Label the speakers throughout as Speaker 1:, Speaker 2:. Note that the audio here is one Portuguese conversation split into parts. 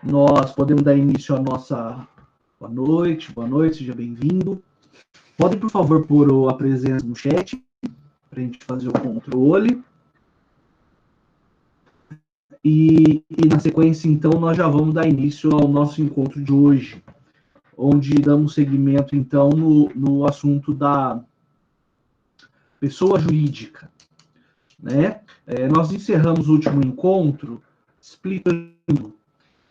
Speaker 1: Nós podemos dar início à nossa boa noite, seja bem-vindo. Podem, por favor, pôr a presença no chat para a gente fazer o controle. E na sequência, então, nós já vamos dar início ao nosso encontro de hoje, onde damos seguimento, então, no assunto da pessoa jurídica, né? Nós encerramos o último encontro explicando,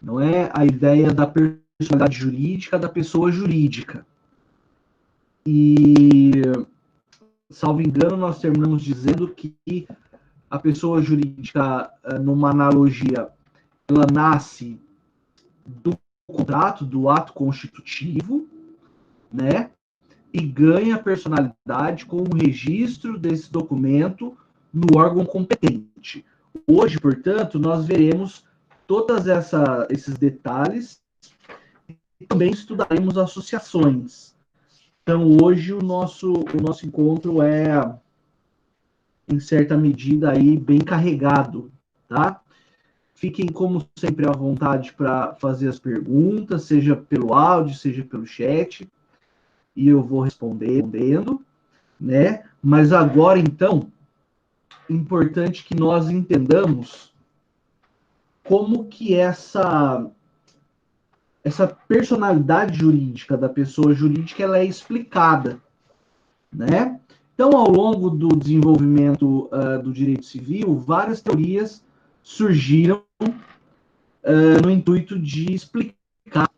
Speaker 1: não é, a ideia da personalidade jurídica da pessoa jurídica. E, salvo engano, nós terminamos dizendo que a pessoa jurídica, numa analogia, ela nasce do contrato, do ato constitutivo, né? E ganha personalidade com o registro desse documento no órgão competente. Hoje, portanto, nós veremos todos esses detalhes e também estudaremos associações. Então, hoje o nosso encontro é, em certa medida, aí, bem carregado, tá? Fiquem, como sempre, à vontade para fazer as perguntas, seja pelo áudio, seja pelo chat, e eu vou respondendo, né? Mas agora, então, importante que nós entendamos como que essa personalidade jurídica da pessoa jurídica ela é explicada, né? Então, ao longo do desenvolvimento do direito civil, várias teorias surgiram no intuito de explicar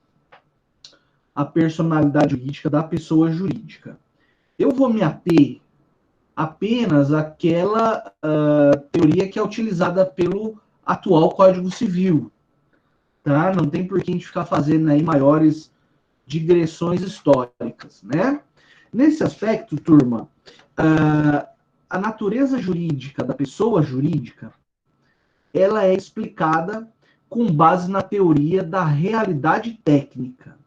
Speaker 1: a personalidade jurídica da pessoa jurídica. Eu vou me ater apenas àquela teoria que é utilizada pelo atual Código Civil, tá? Não tem por que a gente ficar fazendo aí maiores digressões históricas, né? Nesse aspecto, turma, a natureza jurídica da pessoa jurídica, ela é explicada com base na teoria da realidade técnica.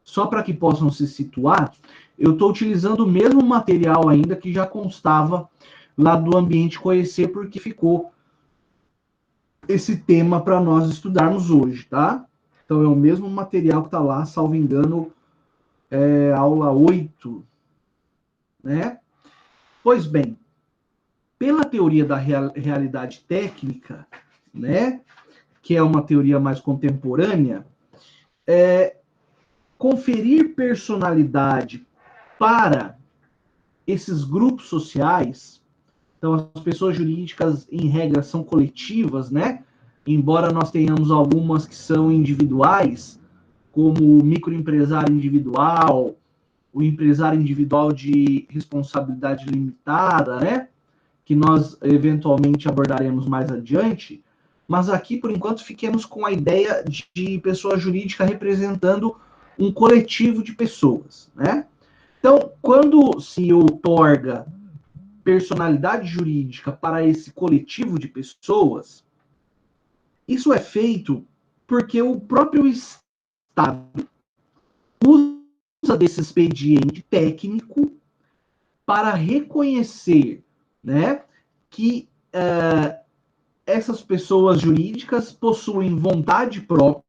Speaker 1: Só para que possam se situar, eu estou utilizando o mesmo material ainda que já constava lá do Ambiente Conhecer, porque ficou esse tema para nós estudarmos hoje, tá? Então é o mesmo material que está lá, salvo engano, aula 8, né? Pois bem, pela teoria da realidade técnica, né, que é uma teoria mais contemporânea, conferir personalidade para esses grupos sociais, então as pessoas jurídicas, em regra, são coletivas, né? Embora nós tenhamos algumas que são individuais, como o microempresário individual, o empresário individual de responsabilidade limitada, né? Que nós eventualmente abordaremos mais adiante, mas aqui, por enquanto, fiquemos com a ideia de pessoa jurídica representando um coletivo de pessoas, né? Então, quando se outorga personalidade jurídica para esse coletivo de pessoas, isso é feito porque o próprio Estado usa desse expediente técnico para reconhecer, né, que essas pessoas jurídicas possuem vontade própria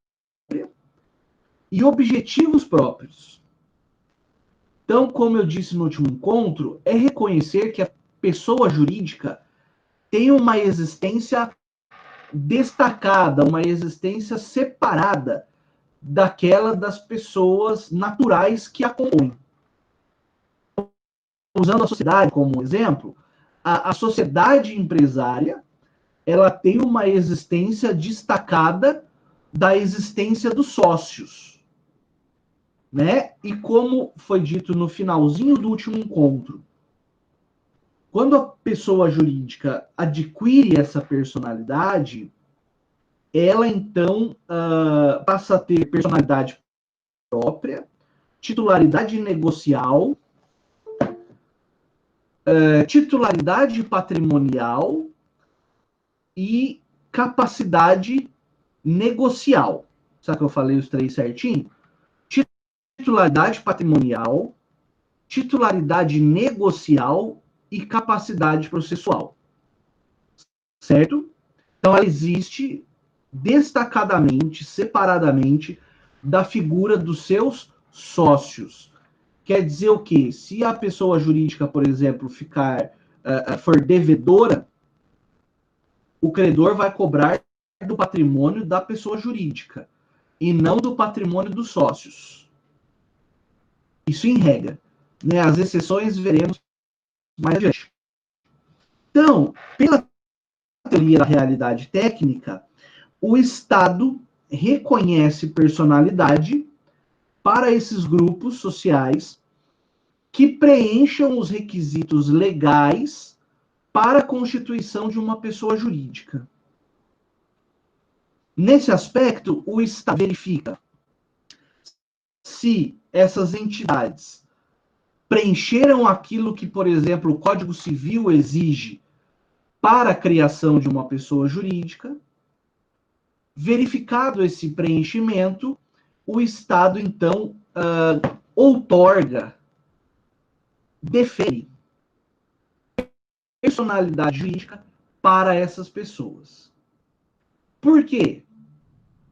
Speaker 1: e objetivos próprios. Então, como eu disse no último encontro, é reconhecer que a pessoa jurídica tem uma existência destacada, uma existência separada daquela das pessoas naturais que a compõem. Usando a sociedade como exemplo, a sociedade empresária ela tem uma existência destacada da existência dos sócios, né? E como foi dito no finalzinho do último encontro, quando a pessoa jurídica adquire essa personalidade, ela então passa a ter personalidade própria, titularidade negocial, titularidade patrimonial e capacidade negocial. Será que eu falei os três certinho? Titularidade patrimonial, titularidade negocial e capacidade processual. Certo? Então, ela existe destacadamente, separadamente, da figura dos seus sócios. Quer dizer o quê? Se a pessoa jurídica, por exemplo, for devedora, o credor vai cobrar do patrimônio da pessoa jurídica e não do patrimônio dos sócios. Isso em regra. Né? As exceções veremos mais adiante. Então, pela teoria da realidade técnica, o Estado reconhece personalidade para esses grupos sociais que preencham os requisitos legais para a constituição de uma pessoa jurídica. Nesse aspecto, o Estado verifica se essas entidades preencheram aquilo que, por exemplo, o Código Civil exige para a criação de uma pessoa jurídica. Verificado esse preenchimento, o Estado, então, outorga, defere personalidade jurídica para essas pessoas. Por quê?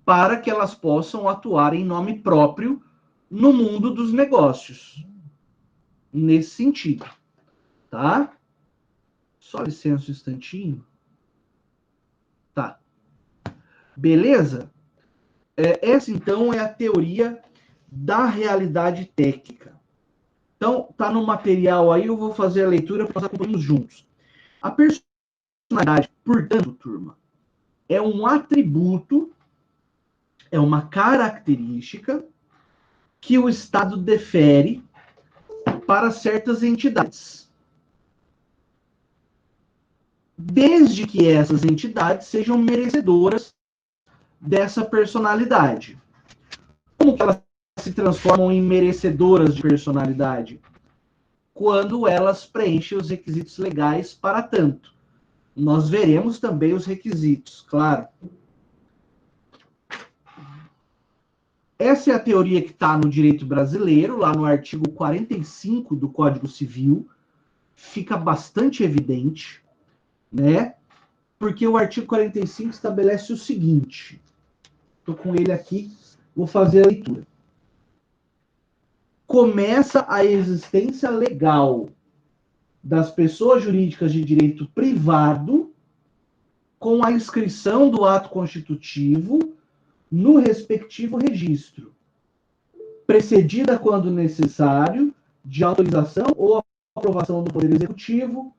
Speaker 1: Para que elas possam atuar em nome próprio no mundo dos negócios. Nesse sentido, tá? Só licença um instantinho. Tá. Beleza? Essa, então, é a teoria da realidade técnica. Então, tá no material aí, eu vou fazer a leitura para nós acompanharmos juntos. A personalidade, portanto, turma, é um atributo, é uma característica que o Estado defere para certas entidades, desde que essas entidades sejam merecedoras dessa personalidade. Como que elas se transformam em merecedoras de personalidade? Quando elas preenchem os requisitos legais para tanto. Nós veremos também os requisitos, claro. Essa é a teoria que está no direito brasileiro, lá no artigo 45 do Código Civil. Fica bastante evidente, né? Porque o artigo 45 estabelece o seguinte. Estou com ele aqui, vou fazer a leitura. Começa a existência legal das pessoas jurídicas de direito privado com a inscrição do ato constitutivo no respectivo registro, precedida, quando necessário, de autorização ou aprovação do Poder Executivo,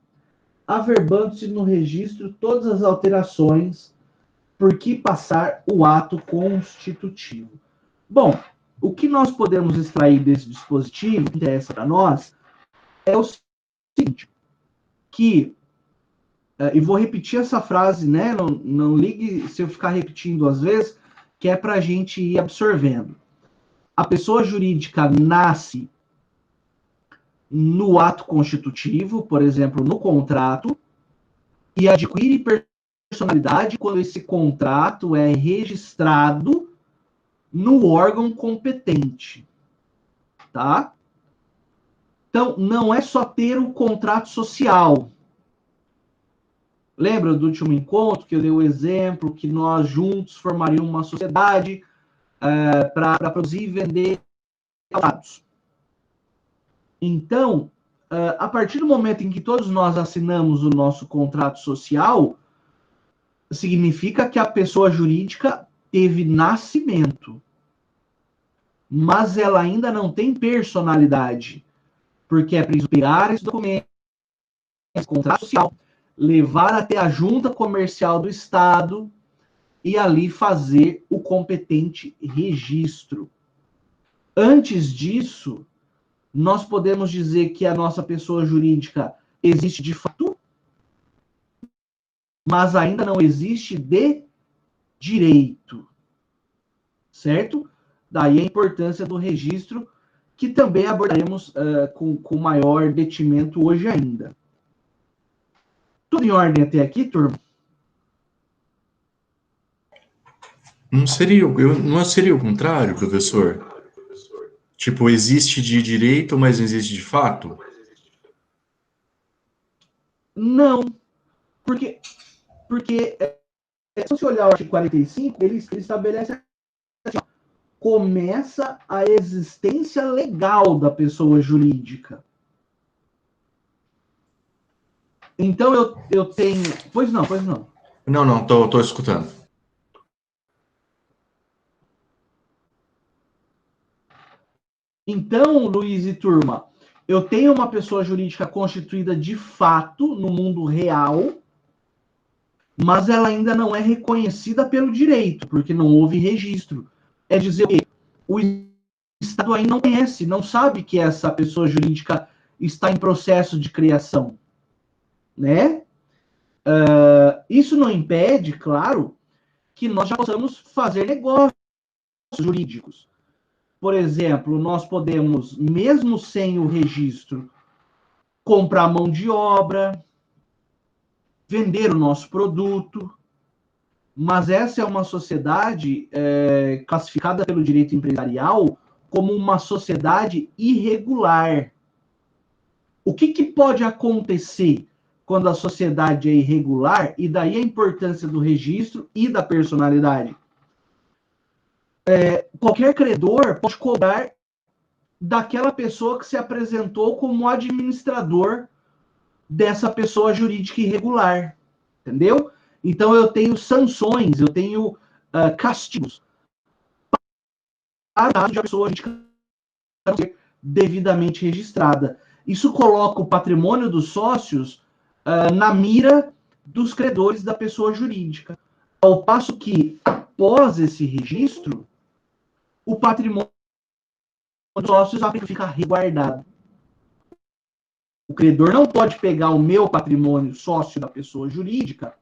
Speaker 1: averbando-se no registro todas as alterações por que passar o ato constitutivo. Bom, o que nós podemos extrair desse dispositivo, que interessa para nós, é o seguinte, que, e vou repetir essa frase, né? Não ligue se eu ficar repetindo às vezes, que é para a gente ir absorvendo. A pessoa jurídica nasce no ato constitutivo, por exemplo, no contrato, e adquire personalidade quando esse contrato é registrado no órgão competente, tá? Então, não é só ter um contrato social. Lembra do último encontro que eu dei o exemplo que nós juntos formaríamos uma sociedade para produzir e vender dados. Então, a partir do momento em que todos nós assinamos o nosso contrato social, significa que a pessoa jurídica teve nascimento, mas ela ainda não tem personalidade, porque é preciso pegar esse documento, esse contrato social, levar até a junta comercial do Estado e ali fazer o competente registro. Antes disso, nós podemos dizer que a nossa pessoa jurídica existe de fato, mas ainda não existe de direito, certo? Daí a importância do registro, que também abordaremos com maior detimento hoje ainda. Tudo em ordem até aqui, turma?
Speaker 2: Não seria o contrário, professor? Tipo, existe de direito, mas não existe de fato?
Speaker 1: Não, porque se você olhar o artigo 45, ele estabelece assim, ó, começa a existência legal da pessoa jurídica. Então eu tenho. Pois não, pois não.
Speaker 2: Não, tô escutando.
Speaker 1: Então, Luiz e turma, eu tenho uma pessoa jurídica constituída de fato no mundo real, mas ela ainda não é reconhecida pelo direito, porque não houve registro. É dizer que o Estado ainda não conhece, não sabe que essa pessoa jurídica está em processo de criação, né? Isso não impede, claro, que nós já possamos fazer negócios jurídicos. Por exemplo, nós podemos, mesmo sem o registro, comprar mão de obra, vender o nosso produto, mas essa é uma sociedade classificada pelo direito empresarial como uma sociedade irregular. O que pode acontecer quando a sociedade é irregular? E daí a importância do registro e da personalidade. Qualquer credor pode cobrar daquela pessoa que se apresentou como administrador dessa pessoa jurídica irregular, entendeu? Então eu tenho sanções, eu tenho castigos para a pessoa jurídica não ser devidamente registrada. Isso coloca o patrimônio dos sócios na mira dos credores da pessoa jurídica. Ao passo que, após esse registro, o patrimônio dos sócios fica resguardado. O credor não pode pegar o meu patrimônio sócio da pessoa jurídica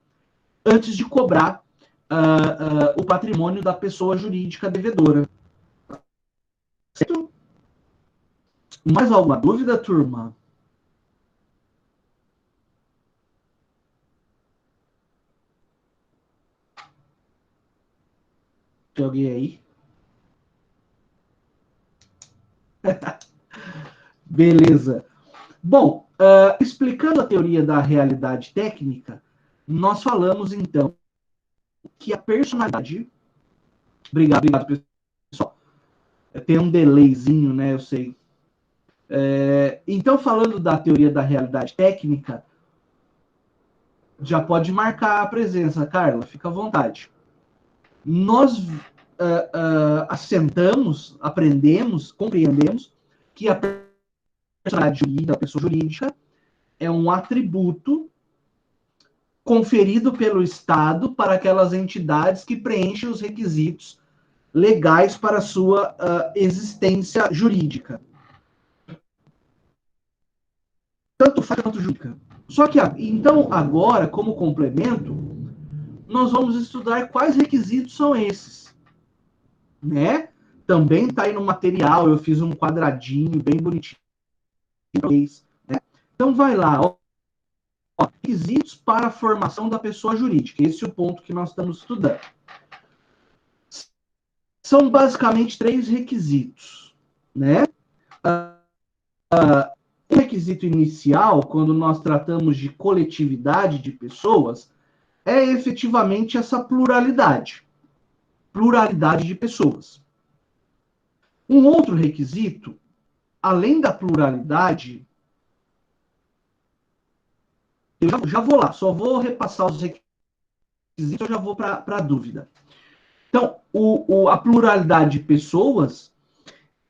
Speaker 1: antes de cobrar o patrimônio da pessoa jurídica devedora. Certo? Mais alguma dúvida, turma? Tem alguém aí? Beleza. Bom, explicando a teoria da realidade técnica, nós falamos então que a personalidade. Obrigado, pessoal. Tem um delayzinho, né? Eu sei. Então, falando da teoria da realidade técnica, já pode marcar a presença, Carla, fica à vontade. Nós assentamos, aprendemos, compreendemos que a personalidade da pessoa jurídica é um atributo conferido pelo Estado para aquelas entidades que preenchem os requisitos legais para a sua existência jurídica. Tanto faz quanto jurídica. Só que, então, agora, como complemento, nós vamos estudar quais requisitos são esses, né? Também está aí no material, eu fiz um quadradinho bem bonitinho. Né? Então, vai lá, ó, requisitos para a formação da pessoa jurídica. Esse é o ponto que nós estamos estudando. São basicamente 3 requisitos, né? O requisito inicial, quando nós tratamos de coletividade de pessoas, é efetivamente essa pluralidade de pessoas. Um outro requisito, além da pluralidade, eu já vou lá, só vou repassar os requisitos, eu já vou para a dúvida. Então, a pluralidade de pessoas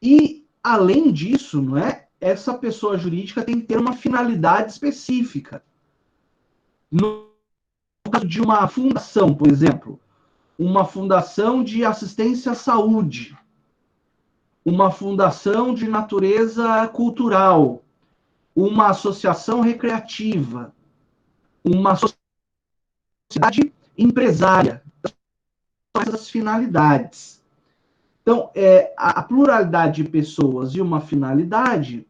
Speaker 1: e, além disso, não é? Essa pessoa jurídica tem que ter uma finalidade específica. No caso de uma fundação, por exemplo, uma fundação de assistência à saúde, uma fundação de natureza cultural, uma associação recreativa, uma sociedade empresária. São essas finalidades. Então, a pluralidade de pessoas e uma finalidade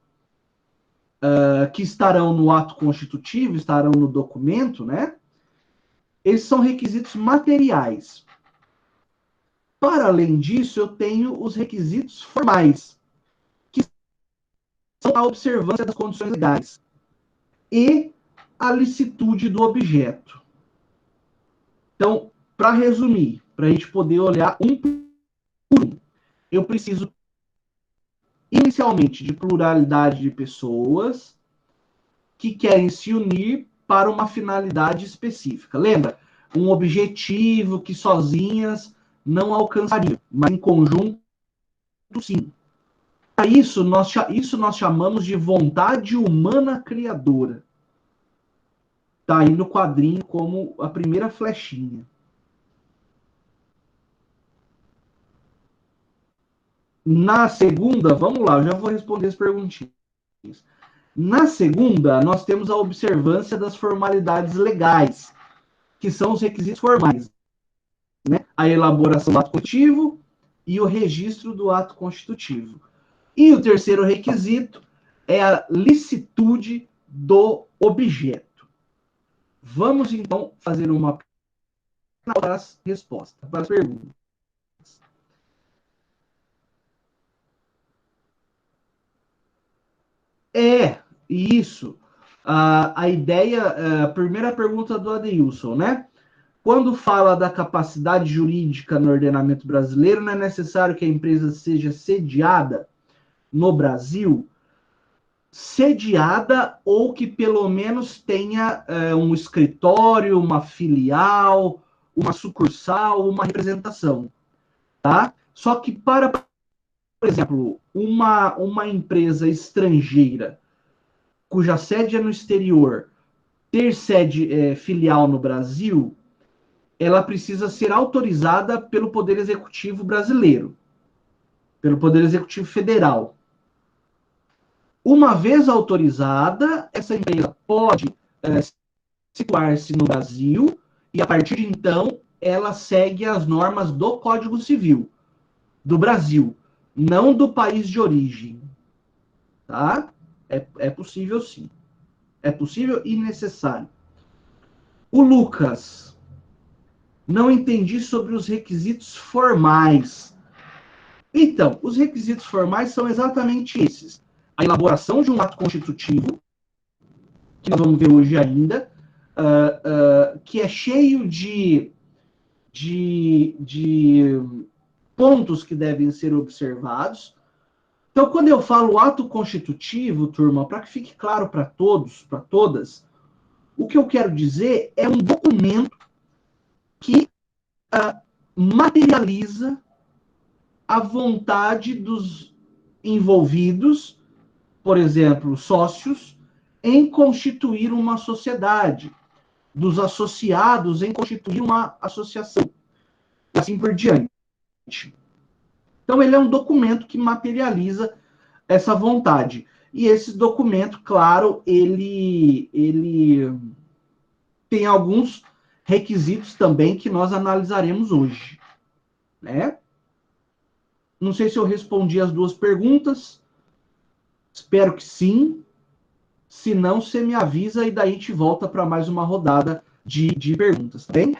Speaker 1: que estarão no ato constitutivo, estarão no documento, né? Esses são requisitos materiais. Para além disso, eu tenho os requisitos formais, que são a observância das condições legais e a licitude do objeto. Então, para resumir, para a gente poder olhar um por um, eu preciso inicialmente de pluralidade de pessoas que querem se unir para uma finalidade específica. Lembra? Um objetivo que sozinhas não alcançariam, mas em conjunto, sim. Isso nós chamamos de vontade humana criadora. Está aí no quadrinho como a primeira flechinha. Na segunda, vamos lá, eu já vou responder as perguntinhas. Na segunda, nós temos a observância das formalidades legais, que são os requisitos formais, né? A elaboração do ato constitutivo e o registro do ato constitutivo. E o terceiro requisito é a licitude do objeto. Vamos, então, fazer uma para as respostas, para as perguntas. Isso. A ideia, a primeira pergunta do Adeilson, né? Quando fala da capacidade jurídica no ordenamento brasileiro, não é necessário que a empresa seja sediada no Brasil, sediada ou que pelo menos tenha um escritório, uma filial, uma sucursal, uma representação, tá? Só que por exemplo, uma empresa estrangeira cuja sede é no exterior ter sede filial no Brasil, ela precisa ser autorizada pelo Poder Executivo brasileiro, pelo Poder Executivo Federal. Uma vez autorizada, essa empresa pode situar-se no Brasil e, a partir de então, ela segue as normas do Código Civil do Brasil, não do país de origem. Tá? É possível, sim. É possível e necessário. O Lucas, não entendi sobre os requisitos formais. Então, os requisitos formais são exatamente esses. A elaboração de um ato constitutivo, que nós vamos ver hoje ainda, que é cheio de pontos que devem ser observados. Então, quando eu falo ato constitutivo, turma, para que fique claro para todos, para todas, o que eu quero dizer é um documento que materializa a vontade dos envolvidos, por exemplo, sócios, em constituir uma sociedade, dos associados em constituir uma associação, assim por diante. Então, ele é um documento que materializa essa vontade. E esse documento, claro, ele tem alguns requisitos também que nós analisaremos hoje, né? Não sei se eu respondi as duas perguntas. Espero que sim. Se não, você me avisa e daí a gente volta para mais uma rodada de perguntas, tá bem?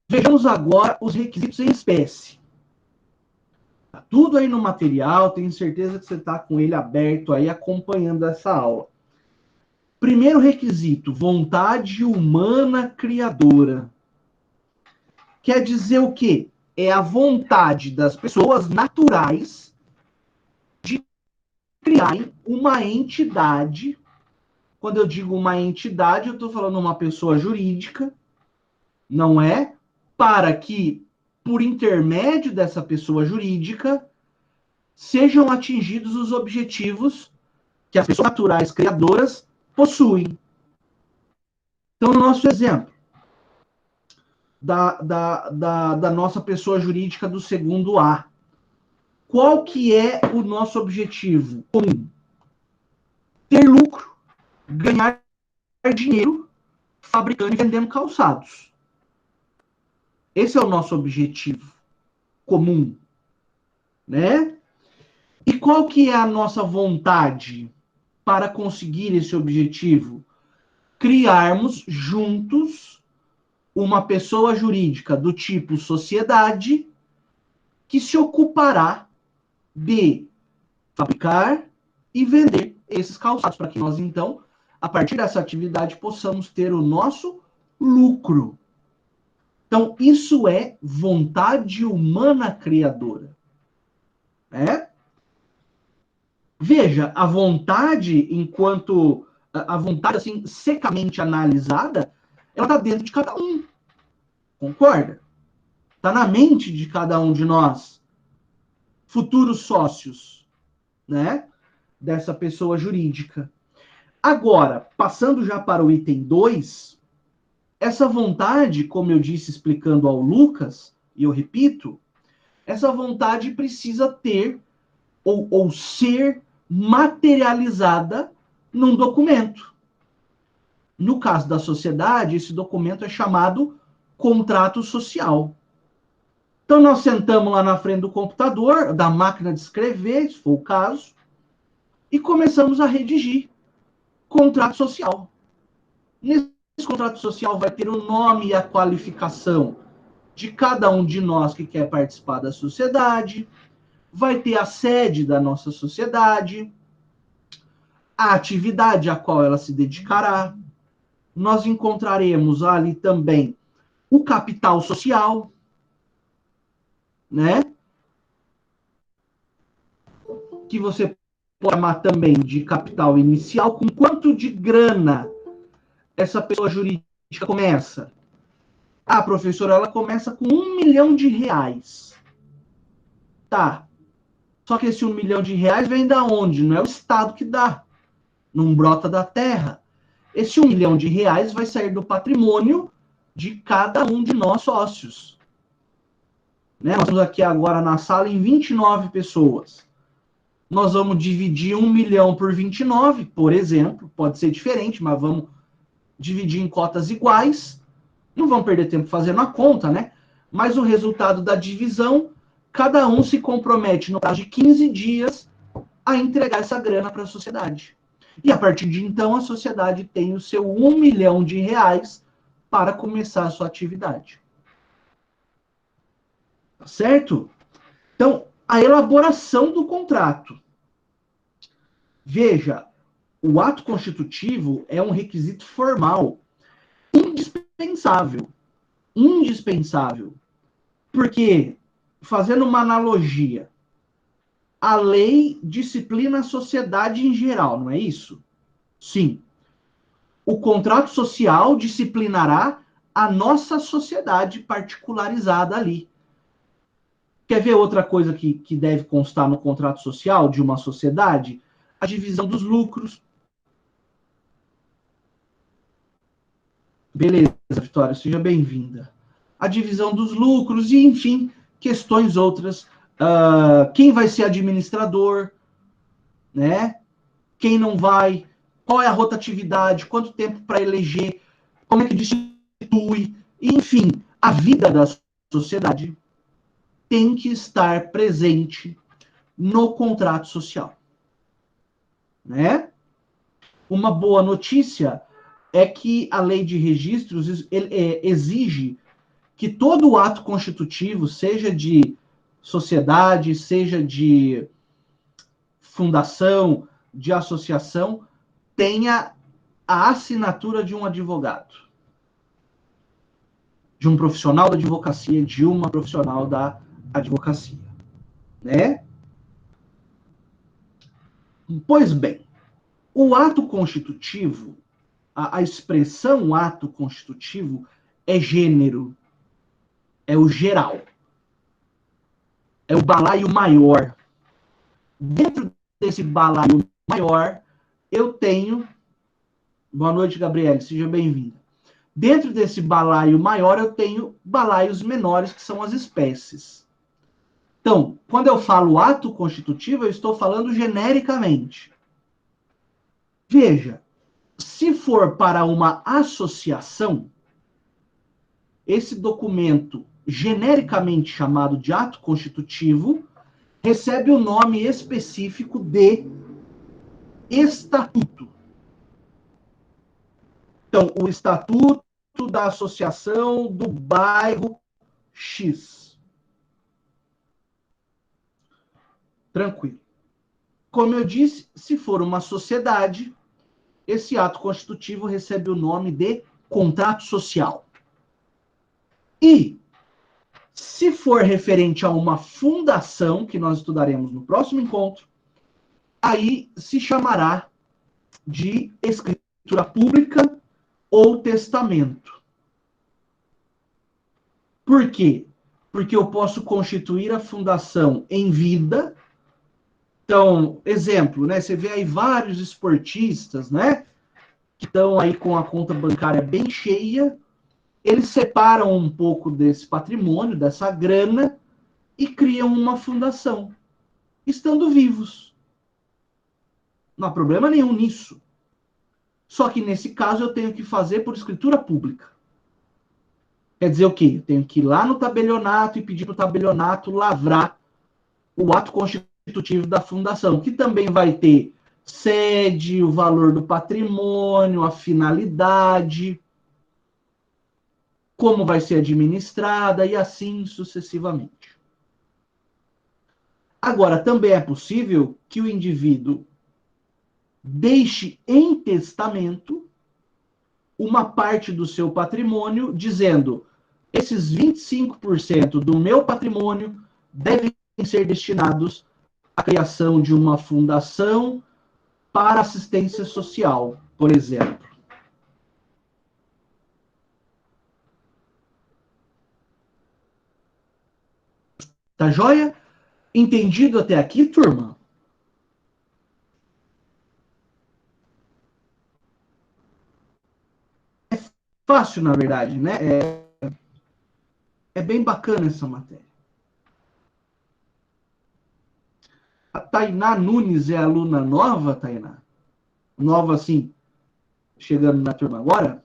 Speaker 1: Vejamos agora os requisitos em espécie. Tá tudo aí no material, tenho certeza que você está com ele aberto aí, acompanhando essa aula. Primeiro requisito, vontade humana criadora. Quer dizer o quê? É a vontade das pessoas naturais de criarem uma entidade. Quando eu digo uma entidade, eu estou falando uma pessoa jurídica, não é? Para que, por intermédio dessa pessoa jurídica, sejam atingidos os objetivos que as pessoas naturais criadoras possuem. Então, no nosso exemplo, da nossa pessoa jurídica do segundo A, qual que é o nosso objetivo comum? Ter lucro, ganhar dinheiro fabricando e vendendo calçados. Esse é o nosso objetivo comum, né? E qual que é a nossa vontade para conseguir esse objetivo? Criarmos juntos uma pessoa jurídica do tipo sociedade que se ocupará de fabricar e vender esses calçados, para que nós, então, a partir dessa atividade, possamos ter o nosso lucro. Então, isso é vontade humana criadora. Né? Veja, a vontade, enquanto a vontade assim secamente analisada, ela está dentro de cada um. Concorda? Está na mente de cada um de nós, futuros sócios, né? Dessa pessoa jurídica. Agora, passando já para o item 2, essa vontade, como eu disse explicando ao Lucas, e eu repito, essa vontade precisa ter ou ser materializada num documento. No caso da sociedade, esse documento é chamado contrato social. Então, nós sentamos lá na frente do computador, da máquina de escrever, se for o caso, e começamos a redigir contrato social. Nesse contrato social vai ter o nome e a qualificação de cada um de nós que quer participar da sociedade, vai ter a sede da nossa sociedade, a atividade a qual ela se dedicará. Nós encontraremos ali também o capital social, né? Que você pode chamar também de capital inicial, com quanto de grana essa pessoa jurídica começa? Ah, professora, ela começa com R$ 1 milhão. Tá. Só que esse R$ 1 milhão vem da onde? Não é o Estado que dá. Não brota da terra. Esse R$ 1 milhão vai sair do patrimônio de cada um de nós sócios. Né? Nós estamos aqui agora na sala em 29 pessoas. Nós vamos dividir 1 milhão por 29, por exemplo. Pode ser diferente, mas vamos dividir em cotas iguais. Não vamos perder tempo fazendo a conta, né? Mas o resultado da divisão, cada um se compromete no prazo de 15 dias a entregar essa grana para a sociedade. E a partir de então, a sociedade tem o seu R$ 1 milhão para começar a sua atividade. Tá certo? Então, a elaboração do contrato. Veja, o ato constitutivo é um requisito formal indispensável. Indispensável. Porque, fazendo uma analogia, a lei disciplina a sociedade em geral, não é isso? Sim. O contrato social disciplinará a nossa sociedade particularizada ali. Quer ver outra coisa que deve constar no contrato social de uma sociedade? A divisão dos lucros. Beleza, Vitória, seja bem-vinda. A divisão dos lucros e, enfim, questões outras. Quem vai ser administrador, né? Quem não vai, qual é a rotatividade, quanto tempo para eleger, como é que destitui, enfim, a vida da sociedade tem que estar presente no contrato social, né? Uma boa notícia é que a lei de registros exige que todo ato constitutivo, seja de sociedade, seja de fundação, de associação, tenha a assinatura de um advogado, de um profissional da advocacia, de uma profissional da advocacia, né? Pois bem, o ato constitutivo, a expressão ato constitutivo é gênero, é o geral, é o balaio maior. Dentro desse balaio maior, eu tenho... Boa noite, Gabriele, seja bem-vinda. Dentro desse balaio maior, eu tenho balaios menores, que são as espécies. Então, quando eu falo ato constitutivo, eu estou falando genericamente. Veja, se for para uma associação, esse documento, genericamente chamado de ato constitutivo, recebe o nome específico de estatuto. Então, o estatuto da associação do bairro X. Tranquilo. Como eu disse, se for uma sociedade, esse ato constitutivo recebe o nome de contrato social. E, se for referente a uma fundação, que nós estudaremos no próximo encontro, aí se chamará de escritura pública ou testamento. Por quê? Porque eu posso constituir a fundação em vida. Então, exemplo, né? Você vê aí vários esportistas, né? Que estão aí com a conta bancária bem cheia, eles separam um pouco desse patrimônio, dessa grana, e criam uma fundação, estando vivos. Não há problema nenhum nisso. Só que nesse caso eu tenho que fazer por escritura pública. Quer dizer o quê? Eu tenho que ir lá no tabelionato e pedir para o tabelionato lavrar o ato constitutivo da fundação, que também vai ter sede, o valor do patrimônio, a finalidade, como vai ser administrada e assim sucessivamente. Agora, também é possível que o indivíduo deixe em testamento uma parte do seu patrimônio, dizendo: esses 25% do meu patrimônio devem ser destinados à criação de uma fundação para assistência social, por exemplo. Tá joia? Entendido até aqui, turma? É fácil, na verdade, né? É bem bacana essa matéria. A Tainá Nunes é aluna nova, Tainá? Nova, assim, chegando na turma agora?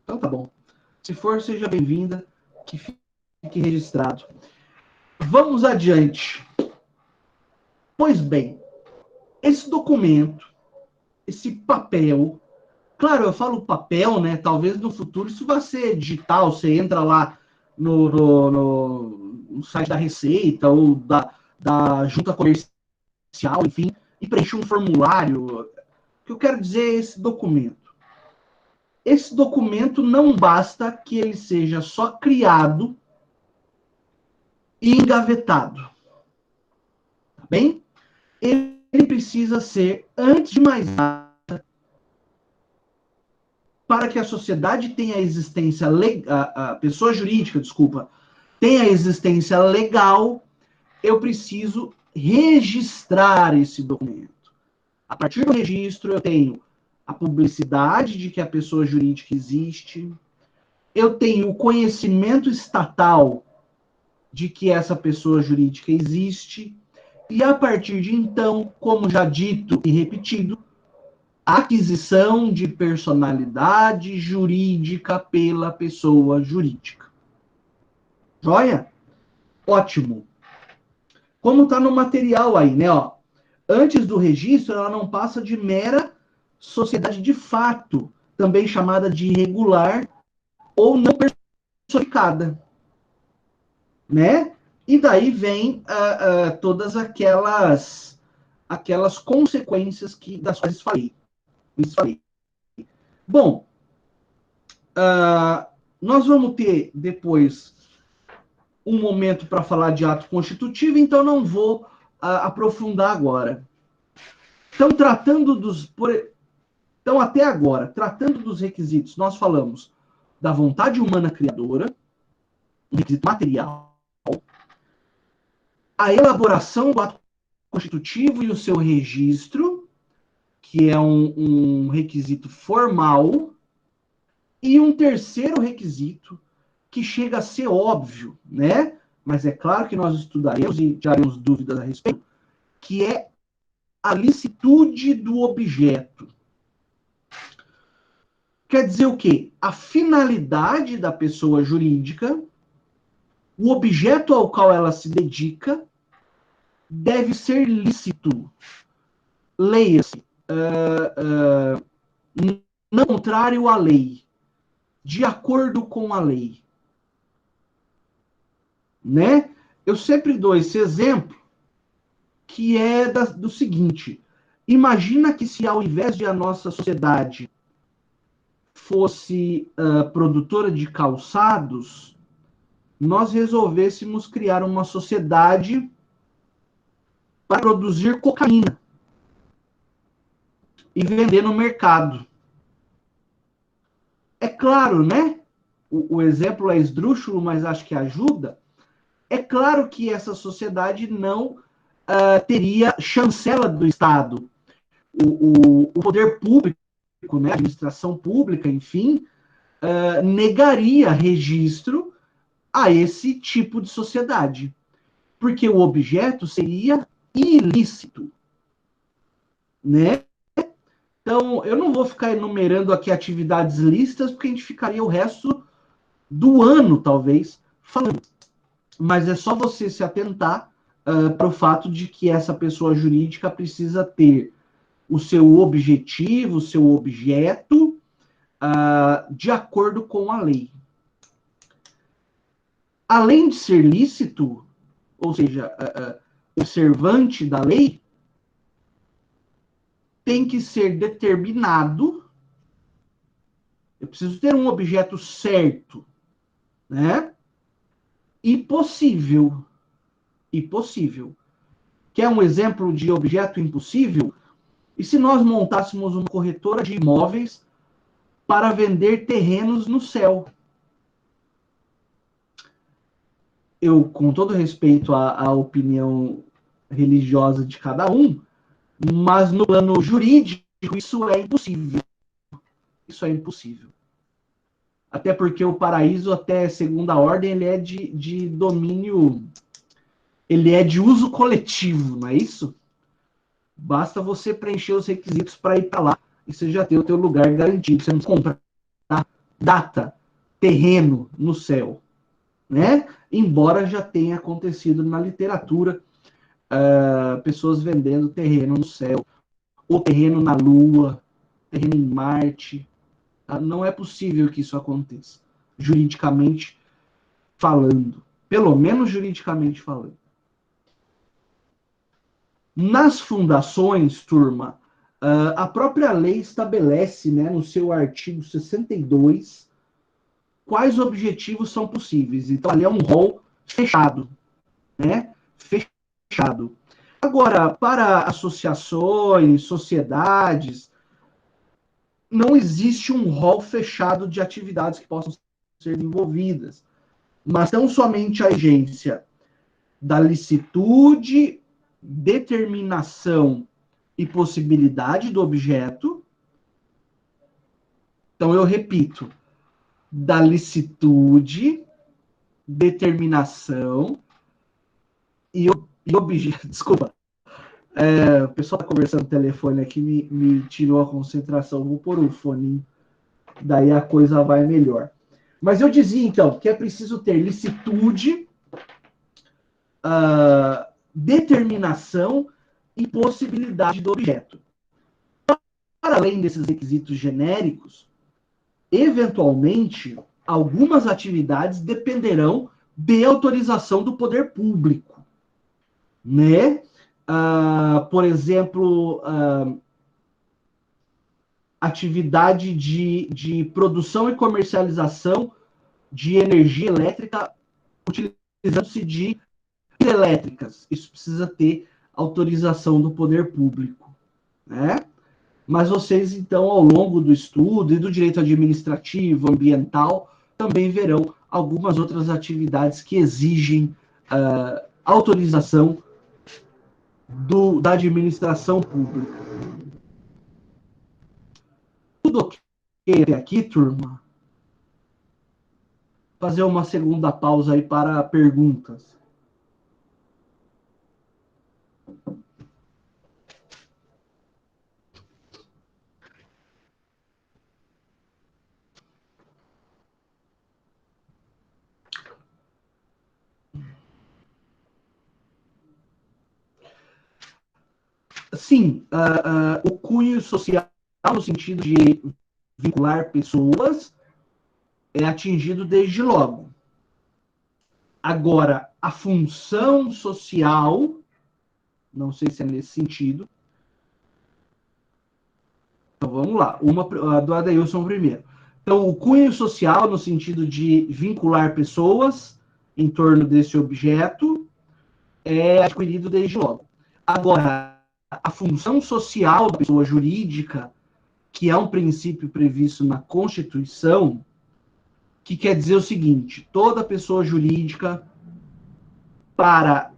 Speaker 1: Então tá bom. Se for, seja bem-vinda, que fique registrado. Vamos adiante. Pois bem, esse documento, esse papel, claro, eu falo papel, né? Talvez no futuro isso vá ser digital, você entra lá no site da Receita ou da Junta Comercial, enfim, e preenche um formulário. O que eu quero dizer é esse documento. Esse documento não basta que ele seja só criado e engavetado. Tá bem? Ele precisa ser, antes de mais nada, para que a sociedade tenha existência legal, a pessoa jurídica, desculpa, tenha existência legal, eu preciso registrar esse documento. A partir do registro, eu tenho a publicidade de que a pessoa jurídica existe, eu tenho o conhecimento estatal de que essa pessoa jurídica existe, e a partir de então, como já dito e repetido, aquisição de personalidade jurídica pela pessoa jurídica. Joia? Ótimo. Como está no material aí, né? Ó, antes do registro, ela não passa de mera sociedade de fato, também chamada de irregular ou não personificada, né? E daí vem todas aquelas consequências das quais falei. Bom, nós vamos ter depois um momento para falar de ato constitutivo, então não vou aprofundar agora. Então, então, até agora, tratando dos requisitos, nós falamos da vontade humana criadora, um requisito material, a elaboração do ato constitutivo e o seu registro, que é um requisito formal, e um terceiro requisito, que chega a ser óbvio, né? Mas é claro que nós estudaremos e tiraremos dúvidas a respeito, que é a licitude do objeto. Quer dizer o quê? A finalidade da pessoa jurídica, o objeto ao qual ela se dedica, deve ser lícito. Leia-se, não contrário à lei, de acordo com a lei. Né? Eu sempre dou esse exemplo, que é do seguinte: imagina que se ao invés de a nossa sociedade fosse produtora de calçados, nós resolvêssemos criar uma sociedade para produzir cocaína e vender no mercado. É claro, né? O exemplo é esdrúxulo, mas acho que ajuda. É claro que essa sociedade não teria chancela do Estado. O poder público, né, a administração pública, enfim, negaria registro a esse tipo de sociedade, porque o objeto seria ilícito, né? Então, eu não vou ficar enumerando aqui atividades lícitas, porque a gente ficaria o resto do ano, talvez, falando. Mas é só você se atentar para o fato de que essa pessoa jurídica precisa ter o seu objetivo, o seu objeto, de acordo com a lei. Além de ser lícito, ou seja, observante da lei, tem que ser determinado. Eu preciso ter um objeto certo, né? E possível. E possível. Quer um exemplo de objeto impossível? E se nós montássemos uma corretora de imóveis para vender terrenos no céu? Eu, com todo respeito à opinião religiosa de cada um, mas no plano jurídico isso é impossível. Isso é impossível. Até porque o paraíso, até segunda ordem, ele é de domínio, ele é de uso coletivo, não é isso? Basta você preencher os requisitos para ir para lá e você já tem o teu lugar garantido. Você não compra data, terreno no céu, né? Embora já tenha acontecido na literatura pessoas vendendo terreno no céu, ou terreno na Lua, terreno em Marte. Tá? Não é possível que isso aconteça, juridicamente falando. Pelo menos juridicamente falando. Nas fundações, turma, a própria lei estabelece, né, no seu artigo 62, quais objetivos são possíveis. Então, ali é um rol fechado, né? Fechado. Agora, para associações, sociedades, não existe um rol fechado de atividades que possam ser desenvolvidas, mas tão somente a agência da licitude, determinação e possibilidade do objeto. Então, eu repito, da licitude, determinação e objeto. Desculpa. O pessoal está conversando no telefone aqui, me tirou a concentração. Vou pôr o fone, daí a coisa vai melhor. Mas eu dizia, então, que é preciso ter licitude, determinação e possibilidade do objeto. Para além desses requisitos genéricos, eventualmente, algumas atividades dependerão de autorização do poder público, né? Por exemplo, atividade de produção e comercialização de energia elétrica utilizando-se de elétricas. Isso precisa ter autorização do poder público, né? Mas vocês, então, ao longo do estudo e do direito administrativo, ambiental, também verão algumas outras atividades que exigem autorização da administração pública. Tudo ok até aqui, turma? Fazer uma segunda pausa aí para perguntas. Sim, o cunho social, no sentido de vincular pessoas, é atingido desde logo. Agora, a função social Não sei se é nesse sentido. Então, vamos lá. A do Adeilson primeiro. Então, o cunho social, no sentido de vincular pessoas em torno desse objeto, é adquirido desde logo. Agora, a função social da pessoa jurídica, que é um princípio previsto na Constituição, que quer dizer o seguinte: toda pessoa jurídica, para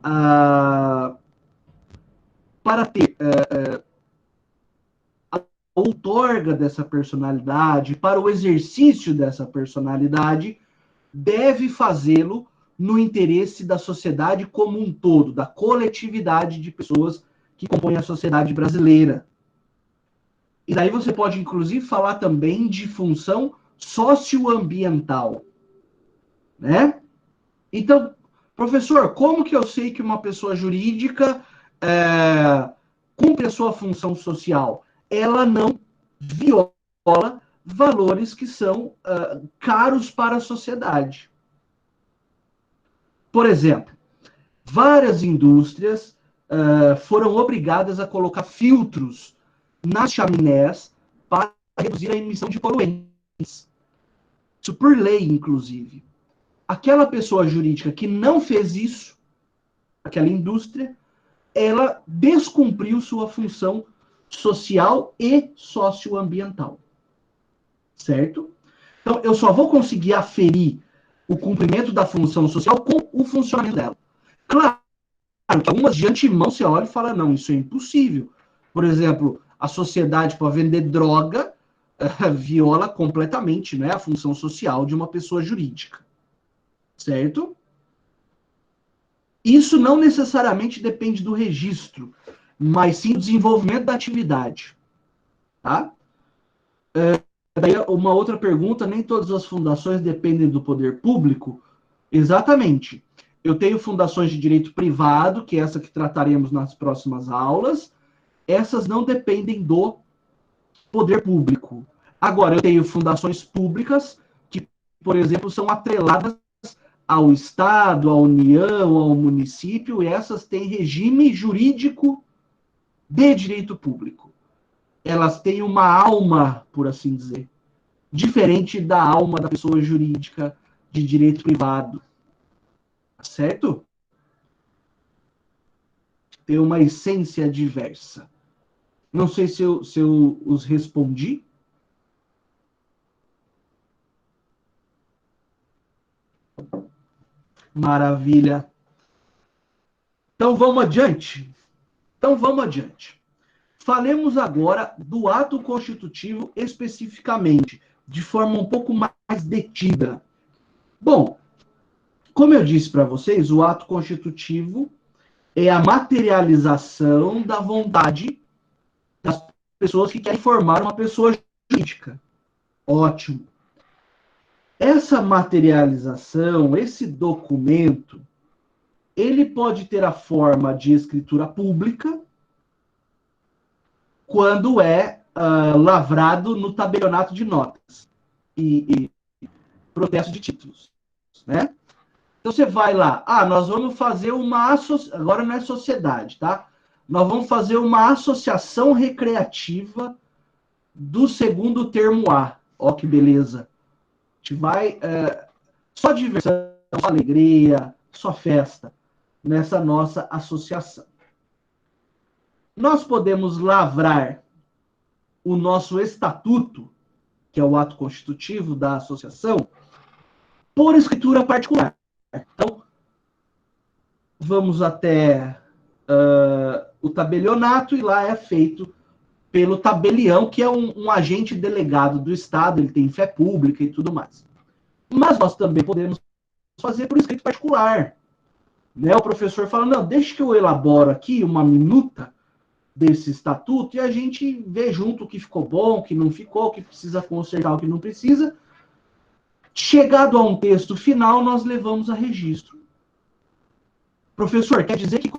Speaker 1: ter a outorga dessa personalidade, para o exercício dessa personalidade, deve fazê-lo no interesse da sociedade como um todo, da coletividade de pessoas que compõem a sociedade brasileira. E daí você pode, inclusive, falar também de função socioambiental, né? Então, professor, como que eu sei que uma pessoa jurídica cumpre a sua função social? Ela não viola valores que são caros para a sociedade. Por exemplo, várias indústrias foram obrigadas a colocar filtros nas chaminés para reduzir a emissão de poluentes. Isso por lei, inclusive. Aquela pessoa jurídica que não fez isso, aquela indústria, ela descumpriu sua função social e socioambiental. Certo? Então, eu só vou conseguir aferir o cumprimento da função social com o funcionamento dela. Claro que algumas de antemão você olha e fala, não, isso é impossível. Por exemplo, a sociedade para vender droga viola completamente, né, a função social de uma pessoa jurídica. Certo? Isso não necessariamente depende do registro, mas sim do desenvolvimento da atividade. Tá? Daí uma outra pergunta, nem todas as fundações dependem do poder público? Exatamente. Eu tenho fundações de direito privado, que é essa que trataremos nas próximas aulas. Essas não dependem do poder público. Agora, eu tenho fundações públicas que, por exemplo, são atreladas ao Estado, à União, ao município, e essas têm regime jurídico de direito público. Elas têm uma alma, por assim dizer, diferente da alma da pessoa jurídica de direito privado. Certo? Tem uma essência diversa. Não sei se eu os respondi. Maravilha. Então vamos adiante. Falemos agora do ato constitutivo especificamente, de forma um pouco mais detida. Bom, como eu disse para vocês, o ato constitutivo é a materialização da vontade das pessoas que querem formar uma pessoa jurídica. Ótimo. Essa materialização, esse documento, ele pode ter a forma de escritura pública, quando é lavrado no tabelionato de notas e protesto de títulos, né? Então você vai lá, nós vamos fazer uma associação, agora não é sociedade, tá? Nós vamos fazer uma associação recreativa do segundo termo A. Ó que beleza. A gente vai só diversão, só alegria, só festa nessa nossa associação. Nós podemos lavrar o nosso estatuto, que é o ato constitutivo da associação, por escritura particular. Então, vamos até o tabelionato e lá é feito pelo tabelião, que é um agente delegado do Estado, ele tem fé pública e tudo mais. Mas nós também podemos fazer por escrito particular. Né? O professor fala, não, deixa que eu elaboro aqui uma minuta desse estatuto e a gente vê junto o que ficou bom, o que não ficou, o que precisa consertar, o que não precisa. Chegado a um texto final, nós levamos a registro. Professor, quer dizer que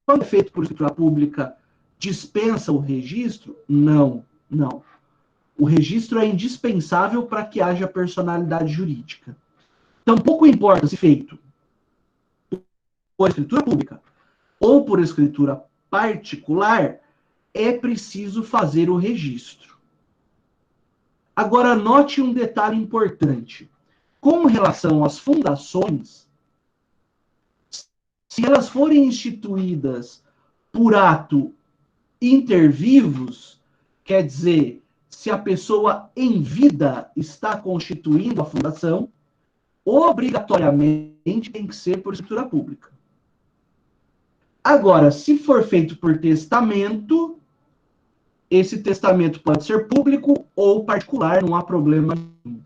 Speaker 1: quando é feito por escritura pública, dispensa o registro? Não, não. O registro é indispensável para que haja personalidade jurídica. Então, pouco importa se feito por escritura pública ou por escritura particular, é preciso fazer o registro. Agora, note um detalhe importante. Com relação às fundações, se elas forem instituídas por ato inter vivos, quer dizer, se a pessoa em vida está constituindo a fundação, obrigatoriamente tem que ser por escritura pública. Agora, se for feito por testamento, esse testamento pode ser público ou particular, não há problema nenhum.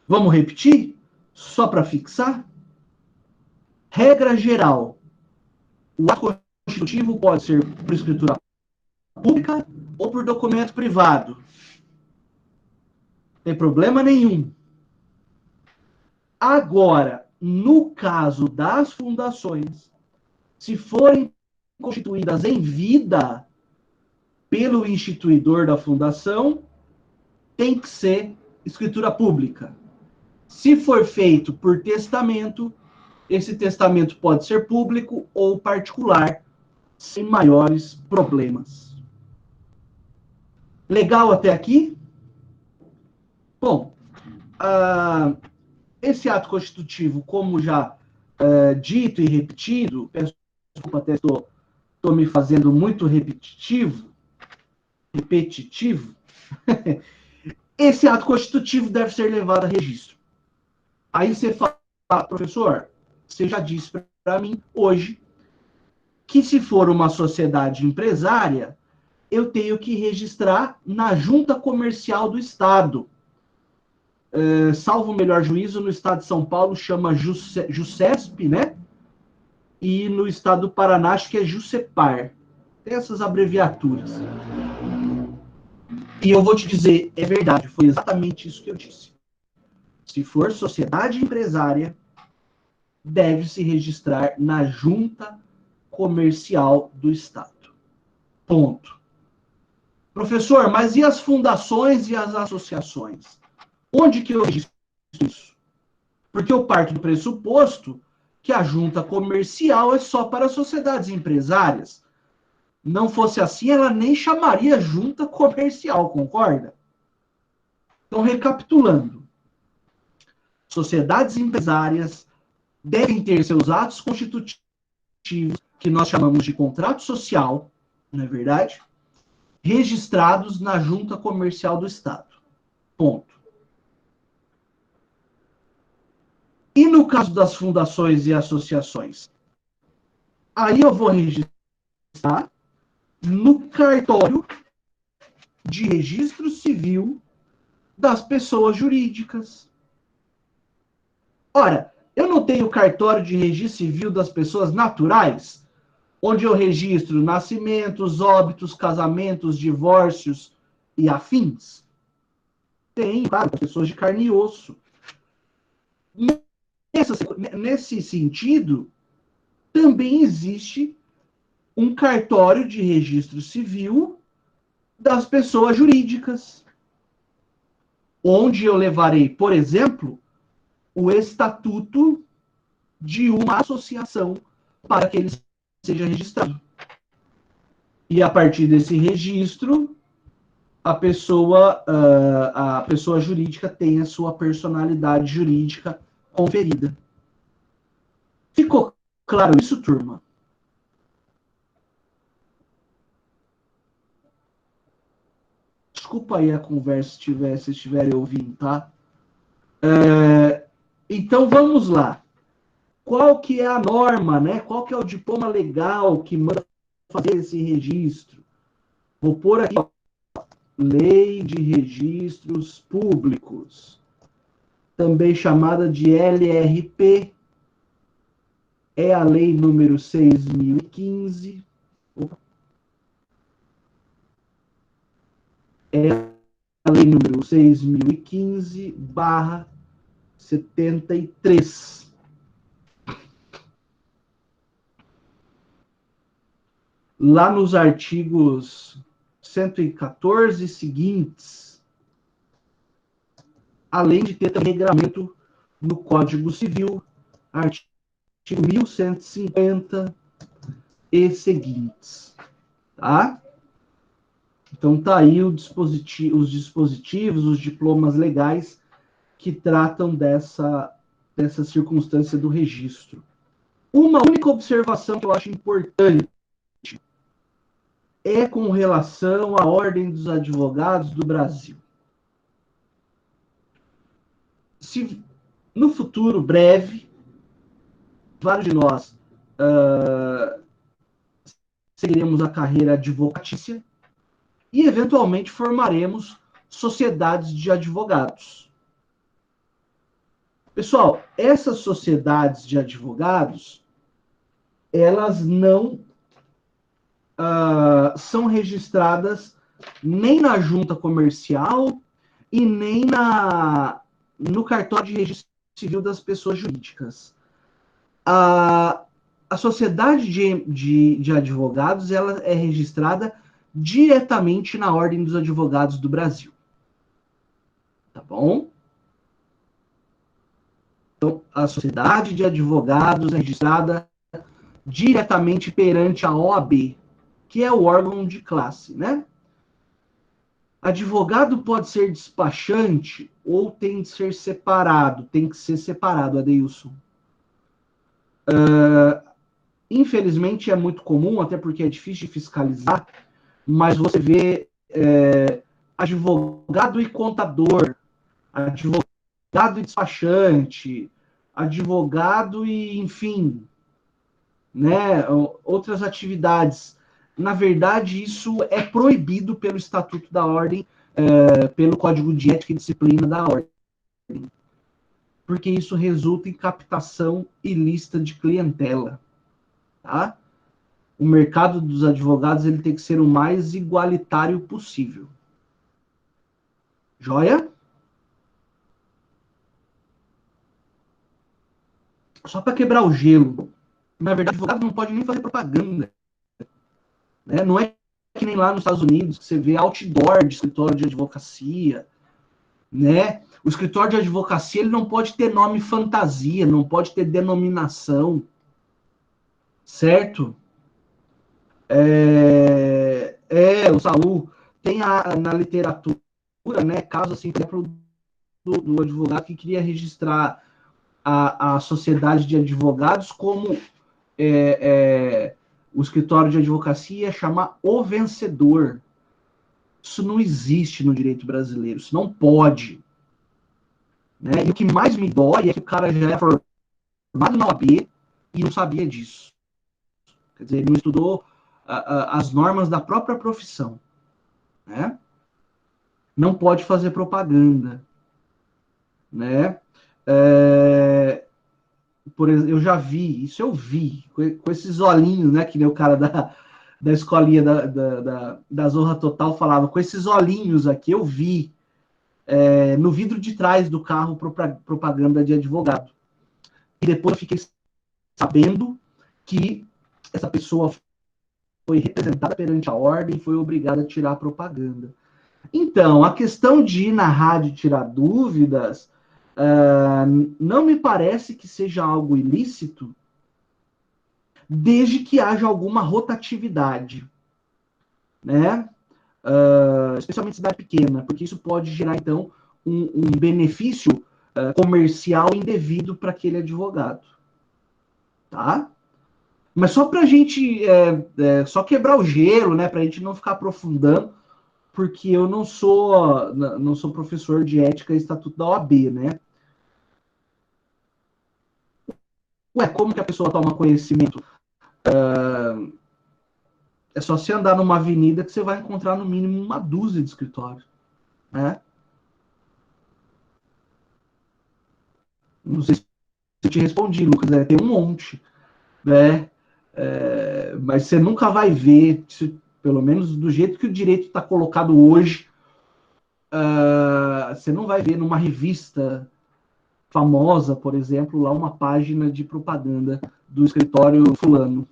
Speaker 1: Vamos repetir? Só para fixar? Regra geral. O ato constitutivo pode ser por escritura pública ou por documento privado. Não tem problema nenhum. Agora, no caso das fundações, se forem constituídas em vida pelo instituidor da fundação, tem que ser escritura pública. Se for feito por testamento, esse testamento pode ser público ou particular, sem maiores problemas. Legal até aqui? Bom, esse ato constitutivo, como já dito e repetido, peço desculpa, até estou me fazendo muito repetitivo, esse ato constitutivo deve ser levado a registro. Aí você fala, professor, você já disse para mim hoje que se for uma sociedade empresária, eu tenho que registrar na Junta Comercial do Estado. Salvo o melhor juízo, no estado de São Paulo chama JUSESP, né? E no estado do Paraná acho que é JUSEPAR. Tem essas abreviaturas. E eu vou te dizer, é verdade, foi exatamente isso que eu disse. Se for sociedade empresária, deve se registrar na Junta Comercial do Estado. Ponto. Professor, mas e as fundações e as associações? Onde que eu registro isso? Porque eu parto do pressuposto que a junta comercial é só para sociedades empresárias. Não fosse assim, ela nem chamaria junta comercial, concorda? Então, recapitulando. Sociedades empresárias devem ter seus atos constitutivos, que nós chamamos de contrato social, não é verdade? Registrados na Junta Comercial do Estado. Ponto. E no caso das fundações e associações? Aí eu vou registrar no cartório de registro civil das pessoas jurídicas. Ora, eu não tenho cartório de registro civil das pessoas naturais, onde eu registro nascimentos, óbitos, casamentos, divórcios e afins? Tem, claro, pessoas de carne e osso. Nesse sentido, também existe um cartório de registro civil das pessoas jurídicas, onde eu levarei, por exemplo, o estatuto de uma associação para que ele seja registrado. E a partir desse registro, a pessoa jurídica tem a sua personalidade jurídica conferida. Ficou claro isso, turma? Desculpa aí a conversa se estiverem ouvindo, tá? Então, vamos lá. Qual que é a norma, né? Qual que é o diploma legal que manda fazer esse registro? Vou pôr aqui, ó, Lei de Registros Públicos, também chamada de LRP, é a lei número 6.015. É a lei número 6.015/73. Lá nos artigos 114 seguintes, além de ter também regramento no Código Civil, artigo 1150, e seguintes, tá? Então tá aí os dispositivos, os diplomas legais que tratam dessa circunstância do registro. Uma única observação que eu acho importante é com relação à Ordem dos Advogados do Brasil. Se no futuro breve, vários de nós seguiremos a carreira advocatícia e, eventualmente, formaremos sociedades de advogados. Pessoal, essas sociedades de advogados, elas não são registradas nem na junta comercial e nem no cartório de registro civil das pessoas jurídicas. A sociedade de advogados, ela é registrada diretamente na Ordem dos Advogados do Brasil. Tá bom? Então, a sociedade de advogados é registrada diretamente perante a OAB, que é o órgão de classe, né? Advogado pode ser despachante ou tem que ser separado, Adeilson. Infelizmente é muito comum, até porque é difícil de fiscalizar, mas você vê advogado e contador, advogado e despachante, advogado e, enfim, né, outras atividades. Na verdade, isso é proibido pelo Estatuto da Ordem, pelo Código de Ética e Disciplina da Ordem, porque isso resulta em captação ilícita de clientela. Tá? O mercado dos advogados ele tem que ser o mais igualitário possível. Joia? Só para quebrar o gelo. Na verdade, o advogado não pode nem fazer propaganda. Né? Não é que nem lá nos Estados Unidos, que você vê outdoor de escritório de advocacia. Né? O escritório de advocacia ele não pode ter nome fantasia, não pode ter denominação. Certo? O Saul tem na literatura, né, caso assim, por exemplo, do advogado que queria registrar a sociedade de advogados como o escritório de advocacia ia chamar o vencedor. Isso não existe no direito brasileiro, isso não pode. Né? E o que mais me dói é que o cara já é formado na OAB e não sabia disso. Quer dizer, ele não estudou as normas da própria profissão. Né? Não pode fazer propaganda. Né? Por exemplo, eu já vi, isso eu vi, com esses olhinhos, né, que nem o cara da escolinha da Zorra Total falava, com esses olhinhos aqui, eu vi no vidro de trás do carro propaganda de advogado. E depois eu fiquei sabendo que essa pessoa foi representada perante a ordem e foi obrigada a tirar a propaganda. Então, a questão de ir na rádio tirar dúvidas não me parece que seja algo ilícito, desde que haja alguma rotatividade, né? Especialmente cidade pequena, porque isso pode gerar, então, um benefício comercial indevido para aquele advogado. Tá? Mas só para a gente só quebrar o gelo, né? Para a gente não ficar aprofundando, porque eu não sou professor de ética e estatuto da OAB, né? Ué, como que a pessoa toma conhecimento? É só você andar numa avenida que você vai encontrar no mínimo uma dúzia de escritórios. Né? Não sei se eu te respondi, Lucas, tem um monte. Né? Mas você nunca vai ver, pelo menos do jeito que o direito está colocado hoje, você não vai ver numa revista famosa, por exemplo, lá uma página de propaganda do escritório fulano.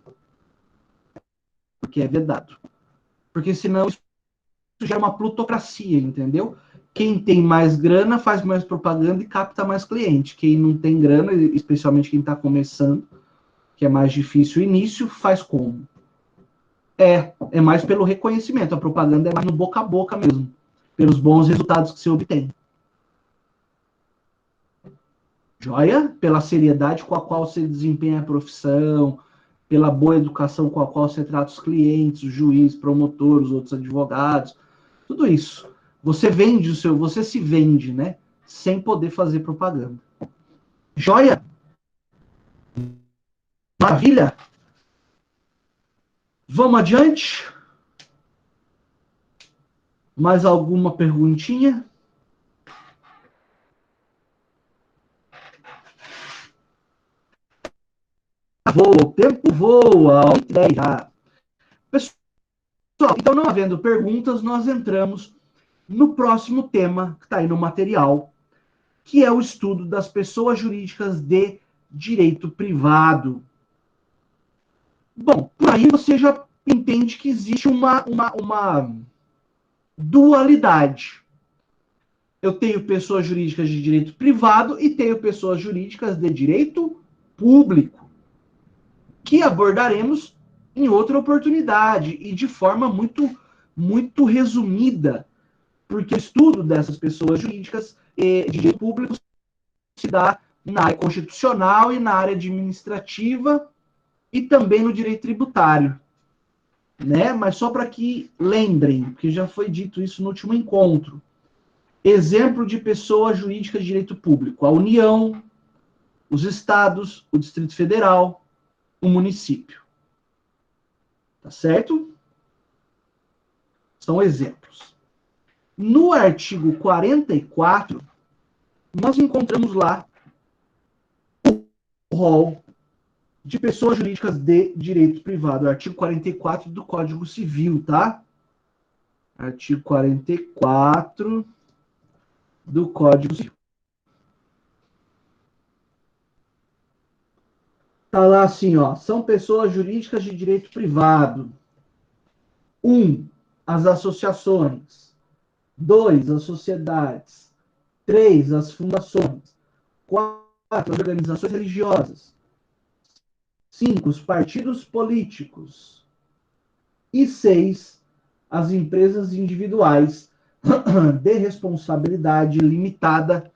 Speaker 1: Porque é vedado. Porque senão isso gera uma plutocracia, entendeu? Quem tem mais grana faz mais propaganda e capta mais cliente. Quem não tem grana, especialmente quem está começando, que é mais difícil o início, faz como? É mais pelo reconhecimento. A propaganda é mais no boca a boca mesmo, pelos bons resultados que você obtém. Joia? Pela seriedade com a qual você desempenha a profissão, pela boa educação com a qual você trata os clientes, o juiz, promotor, os outros advogados, tudo isso. Você vende o seu, você se vende, né? Sem poder fazer propaganda. Joia? Maravilha? Vamos adiante? Mais alguma perguntinha? Voa, o tempo voa, 8h10 já. Pessoal, então não havendo perguntas, nós entramos no próximo tema que está aí no material, que é o estudo das pessoas jurídicas de direito privado. Bom, por aí você já entende que existe uma dualidade. Eu tenho pessoas jurídicas de direito privado e tenho pessoas jurídicas de direito público, que abordaremos em outra oportunidade e de forma muito resumida, porque o estudo dessas pessoas jurídicas de direito público se dá na área constitucional e na área administrativa e também no direito tributário, né? Mas só para que lembrem, porque já foi dito isso no último encontro. Exemplo de pessoa jurídica de direito público: a União, os estados, o Distrito Federal, o município. Tá certo? São exemplos. No artigo 44, nós encontramos lá o rol de pessoas jurídicas de direito privado, artigo 44 do Código Civil, tá? Artigo 44 do Código Civil. Tá lá assim, ó, são pessoas jurídicas de direito privado. 1, as associações. 2, as sociedades. 3, as fundações. 4, as organizações religiosas. 5, os partidos políticos. E 6, as empresas individuais de responsabilidade limitada,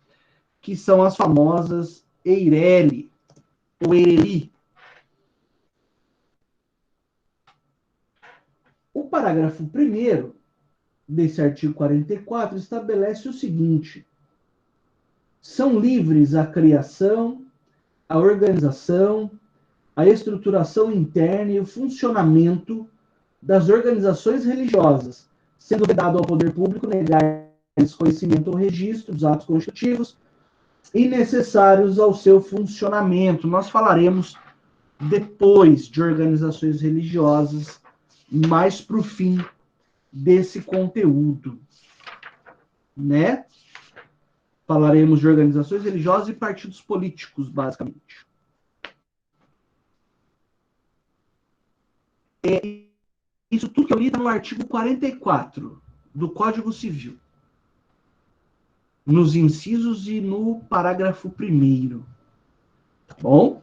Speaker 1: que são as famosas EIRELI, ou EIRELI. O parágrafo 1º desse artigo 44 estabelece o seguinte: são livres a criação, a organização, a estruturação interna e o funcionamento das organizações religiosas, sendo vedado ao poder público negar conhecimento ou registro dos atos constitutivos e necessários ao seu funcionamento. Nós falaremos depois de organizações religiosas, mais para o fim desse conteúdo, né? Falaremos de organizações religiosas e partidos políticos, basicamente. Isso tudo que eu li está no artigo 44 do Código Civil, nos incisos e no parágrafo 1º. Tá bom?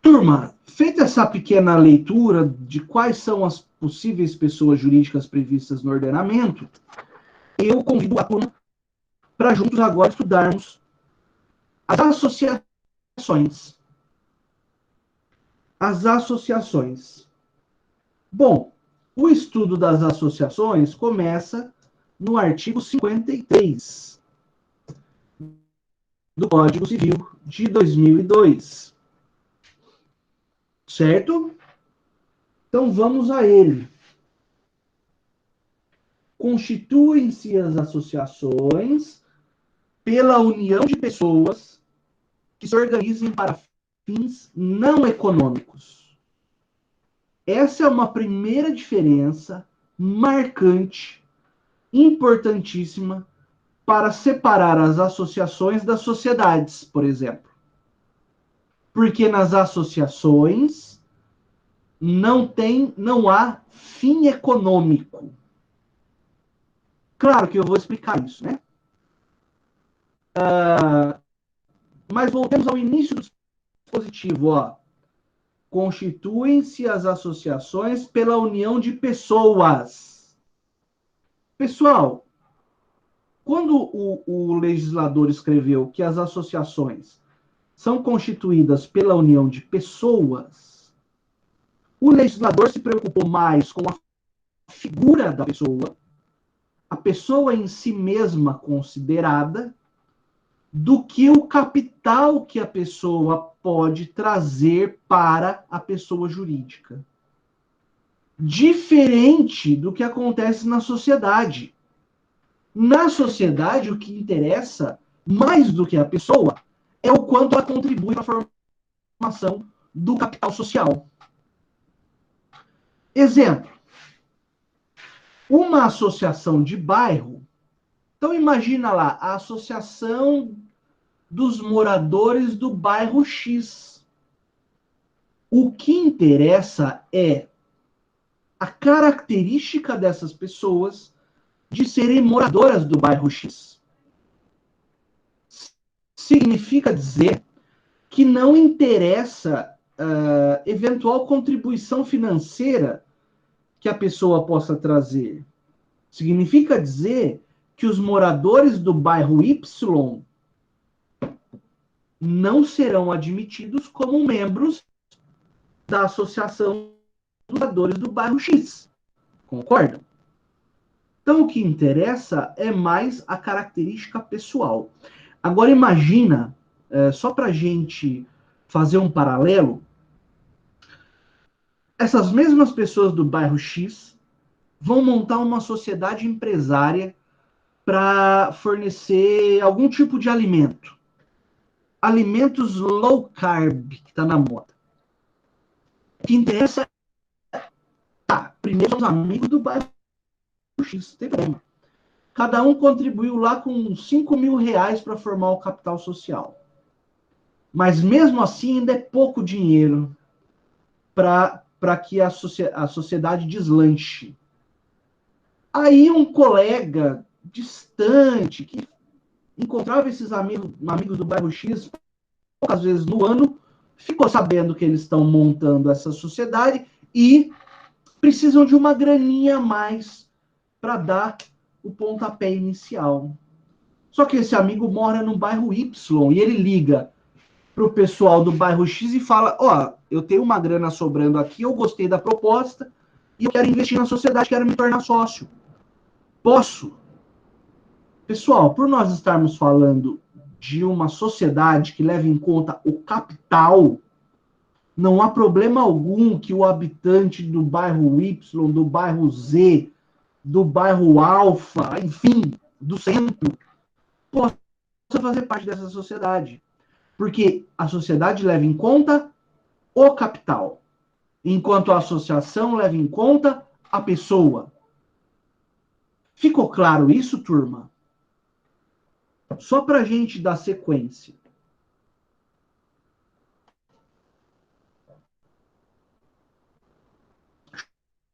Speaker 1: Turma, feita essa pequena leitura de quais são as possíveis pessoas jurídicas previstas no ordenamento, eu convido a turma para juntos agora estudarmos as associações. As associações. Bom, o estudo das associações começa no artigo 53 do Código Civil de 2002. Certo? Então vamos a ele. Constituem-se as associações pela união de pessoas que se organizem para fins não econômicos. Essa é uma primeira diferença marcante, importantíssima, para separar as associações das sociedades, por exemplo. Porque nas associações não há fim econômico. Claro que eu vou explicar isso, né? Mas voltemos ao início do dispositivo, ó. Constituem-se as associações pela união de pessoas. Pessoal, quando o legislador escreveu que as associações são constituídas pela união de pessoas, o legislador se preocupou mais com a figura da pessoa, a pessoa em si mesma considerada, do que o capital que a pessoa pode trazer para a pessoa jurídica. Diferente do que acontece na sociedade. Na sociedade, o que interessa, mais do que a pessoa, é o quanto ela contribui para a formação do capital social. Exemplo. Uma associação de bairro. Então, imagina lá, a associação dos moradores do bairro X. O que interessa é a característica dessas pessoas de serem moradoras do bairro X. Significa dizer que não interessa eventual contribuição financeira que a pessoa possa trazer. Significa dizer que os moradores do bairro Y não serão admitidos como membros da associação dos moradores do bairro X. Concordam? Então, o que interessa é mais a característica pessoal. Agora, imagina, só para a gente fazer um paralelo, essas mesmas pessoas do bairro X vão montar uma sociedade empresária para fornecer algum tipo de alimento. Alimentos low carb, que está na moda. O que interessa primeiro, os amigos do bairro X, tem problema. Cada um contribuiu lá com 5 mil reais para formar o capital social. Mas mesmo assim ainda é pouco dinheiro para que a sociedade deslanche. Aí um colega distante, que encontrava esses amigos do bairro X poucas vezes no ano, ficou sabendo que eles estão montando essa sociedade e precisam de uma graninha a mais para dar o pontapé inicial. Só que esse amigo mora no bairro Y e ele liga para o pessoal do bairro X e fala: eu tenho uma grana sobrando aqui, eu gostei da proposta e eu quero investir na sociedade, quero me tornar sócio. Posso? Pessoal, por nós estarmos falando de uma sociedade que leva em conta o capital, não há problema algum que o habitante do bairro Y, do bairro Z, do bairro Alfa, enfim, do centro, possa fazer parte dessa sociedade. Porque a sociedade leva em conta o capital, enquanto a associação leva em conta a pessoa. Ficou claro isso, turma? Só para a gente dar sequência.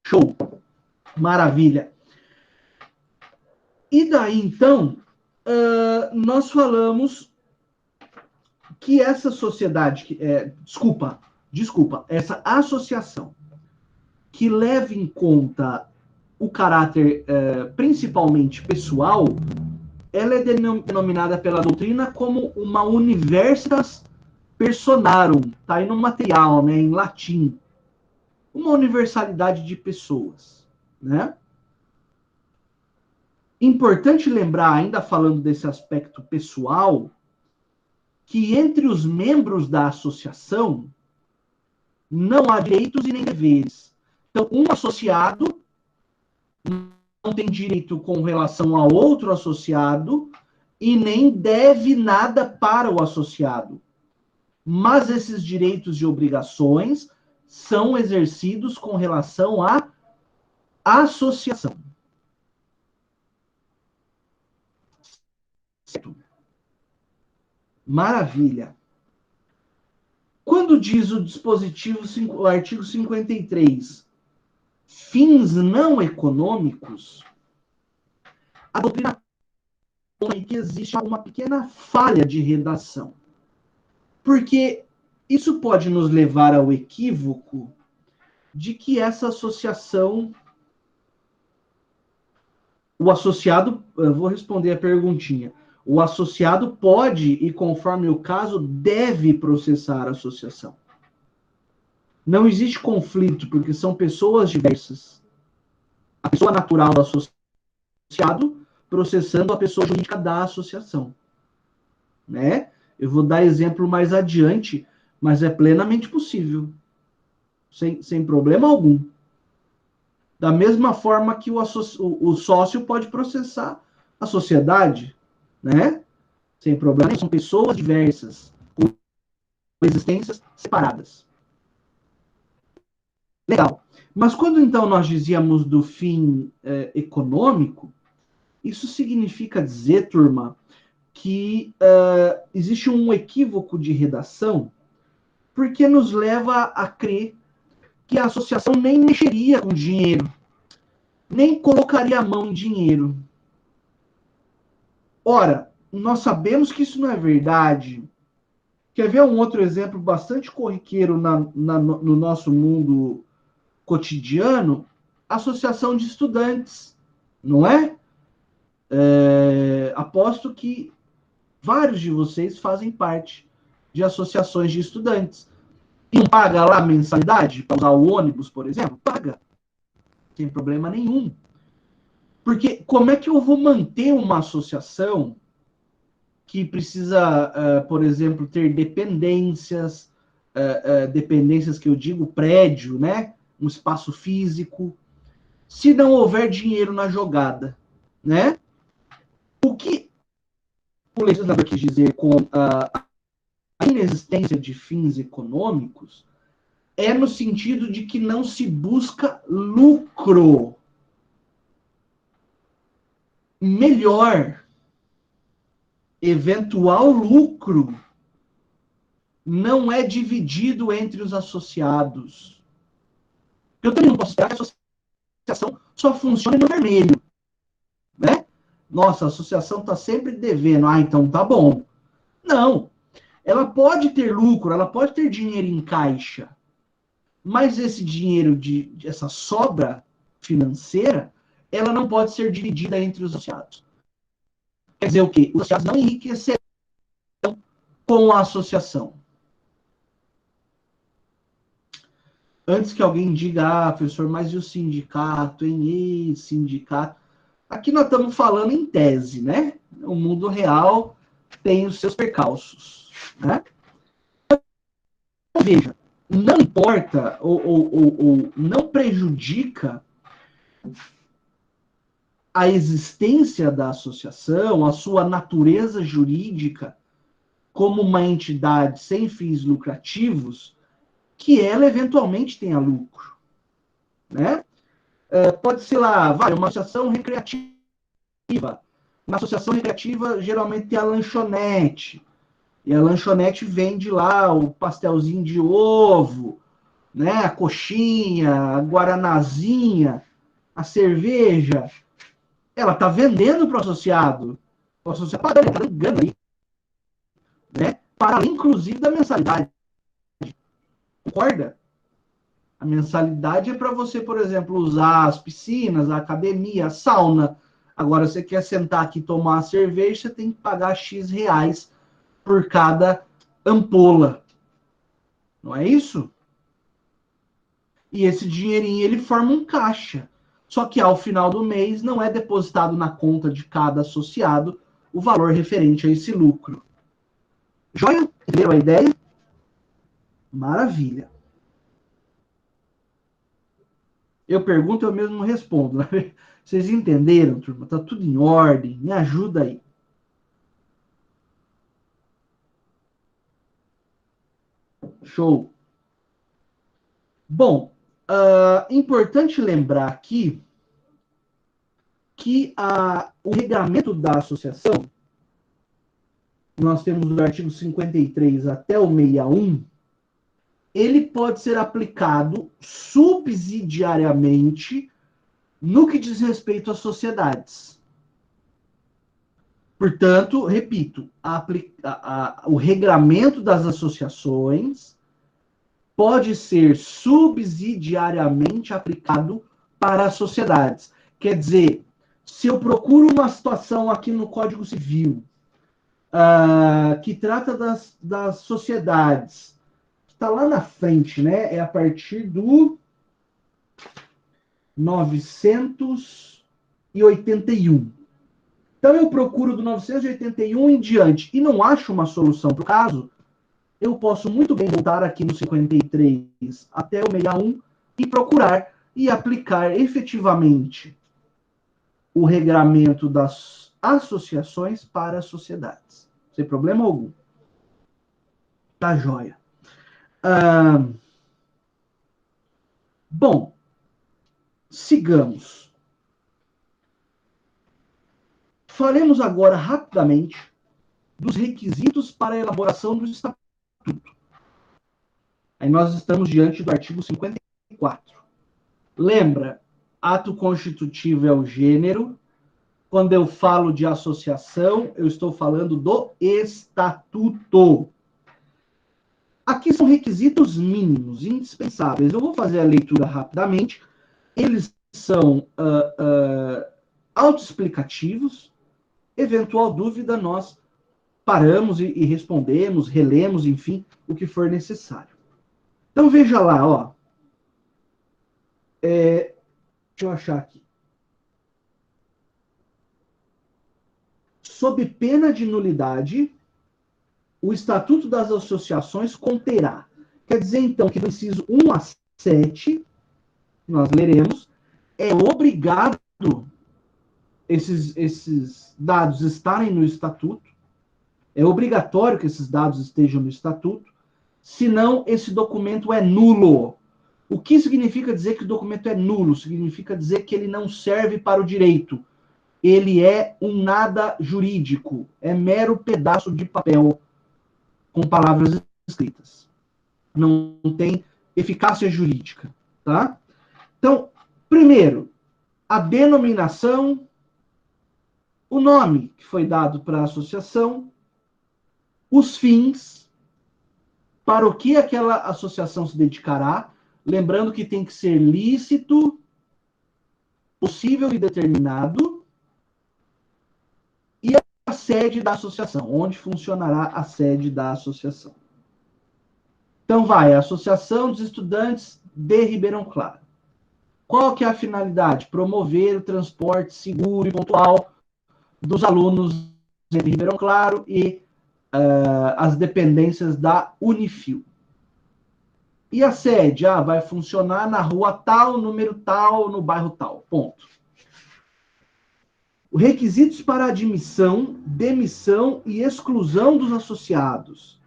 Speaker 1: Show! Maravilha! E daí, então, nós falamos que essa sociedade, essa associação que leva em conta o caráter principalmente pessoal, ela é denominada pela doutrina como uma universitas personarum, tá aí no material, né, em latim. Uma universalidade de pessoas, né? Importante lembrar, ainda falando desse aspecto pessoal, que entre os membros da associação não há direitos e nem deveres. Então, um associado não tem direito com relação a outro associado e nem deve nada para o associado. Mas esses direitos e obrigações são exercidos com relação à associação. Certo? Maravilha. Quando diz o dispositivo, o artigo 53, fins não econômicos, a doutrina põe que existe uma pequena falha de redação. Porque Isso pode nos levar ao equívoco de que essa associação, o associado, eu vou responder a perguntinha, o associado pode, e conforme o caso, deve processar a associação. Não existe conflito, porque são pessoas diversas. A pessoa natural do associado processando a pessoa jurídica da associação. Né? Eu vou dar exemplo mais adiante, mas é plenamente possível. Sem problema algum. Da mesma forma que o sócio pode processar a sociedade, né? Sem problema, são pessoas diversas, com existências separadas. Legal. Mas quando então nós dizíamos do fim econômico, isso significa dizer, turma, que existe um equívoco de redação, porque nos leva a crer que a associação nem mexeria com dinheiro, nem colocaria a mão em dinheiro. Ora, nós sabemos que isso não é verdade. Quer ver um outro exemplo bastante corriqueiro no nosso mundo cotidiano? Associação de estudantes, não é? Aposto que vários de vocês fazem parte de associações de estudantes. E não paga lá mensalidade para usar o ônibus, por exemplo? Paga. Sem problema nenhum. Porque como é que eu vou manter uma associação que precisa, por exemplo, ter dependências, dependências que eu digo prédio, né? Um espaço físico, se não houver dinheiro na jogada, né? O que o legislador quis dizer com a inexistência de fins econômicos é no sentido de que não se busca lucro. Melhor, eventual lucro não é dividido entre os associados. Eu também não posso esperar que a associação só funcione no vermelho. Né? Nossa, a associação está sempre devendo. Ah, então tá bom. Não. Ela pode ter lucro, ela pode ter dinheiro em caixa. Mas esse dinheiro, essa sobra financeira, ela não pode ser dividida entre os associados. Quer dizer o quê? Os associados não enriquecerão com a associação. Antes que alguém diga, professor, mas e o sindicato, hein? E sindicato? Aqui nós estamos falando em tese, né? O mundo real tem os seus percalços, né? Veja, não importa ou não prejudica a existência da associação, a sua natureza jurídica como uma entidade sem fins lucrativos, que ela eventualmente tenha lucro, né? Pode ser lá, uma associação recreativa. Na associação recreativa, geralmente tem a lanchonete. E a lanchonete vende lá o pastelzinho de ovo, né? A coxinha, a guaranazinha, a cerveja. Ela está vendendo para o associado. O associado está dando ganho aí. Né? Para além, inclusive, da mensalidade. Concorda? A mensalidade é para você, por exemplo, usar as piscinas, a academia, a sauna. Agora, você quer sentar aqui e tomar uma cerveja, você tem que pagar X reais por cada ampola. Não é isso? E esse dinheirinho, ele forma um caixa. Só que ao final do mês não é depositado na conta de cada associado o valor referente a esse lucro. Joia? Entenderam a ideia? Maravilha. Eu pergunto, eu mesmo respondo. Vocês entenderam, turma? Tá tudo em ordem. Me ajuda aí. Show. Bom, importante lembrar aqui que o regramento da associação, nós temos do artigo 53 até o 61, ele pode ser aplicado subsidiariamente no que diz respeito às sociedades. Portanto, repito, o regramento das associações pode ser subsidiariamente aplicado para as sociedades. Quer dizer, se eu procuro uma situação aqui no Código Civil que trata das sociedades, está lá na frente, né? É a partir do 981. Então, eu procuro do 981 em diante e não acho uma solução para o caso, eu posso muito bem voltar aqui no 53 até o 61 e procurar e aplicar efetivamente o regramento das associações para as sociedades. Sem problema algum. Tá joia. Bom, sigamos. Falemos agora rapidamente dos requisitos para a elaboração do estatuto. Aí nós estamos diante do artigo 54. Lembra, ato constitutivo é o gênero. Quando eu falo de associação, eu estou falando do estatuto. Aqui são requisitos mínimos, indispensáveis. Eu vou fazer a leitura rapidamente. Eles são autoexplicativos. Eventual dúvida, nós paramos e respondemos, relemos, enfim, o que for necessário. Então, veja lá, ó. Deixa eu achar aqui. Sob pena de nulidade, o Estatuto das Associações conterá. Quer dizer, então, que do inciso 1 a 7, nós leremos, é obrigado esses dados estarem no Estatuto, é obrigatório que esses dados estejam no Estatuto, senão esse documento é nulo. O que significa dizer que o documento é nulo? Significa dizer que ele não serve para o direito. Ele é um nada jurídico, é mero pedaço de papel com palavras escritas. Não tem eficácia jurídica, tá? Então, primeiro, a denominação, o nome que foi dado para a associação, os fins, para o que aquela associação se dedicará, lembrando que tem que ser lícito, possível e determinado, e a sede da associação, onde funcionará a sede da associação. Então vai, a Associação dos Estudantes de Ribeirão Claro. Qual que é a finalidade? Promover o transporte seguro e pontual dos alunos de Ribeirão Claro e as dependências da Unifil. E a sede? Vai funcionar na rua tal, número tal, no bairro tal. Ponto. Os requisitos para admissão, demissão e exclusão dos associados.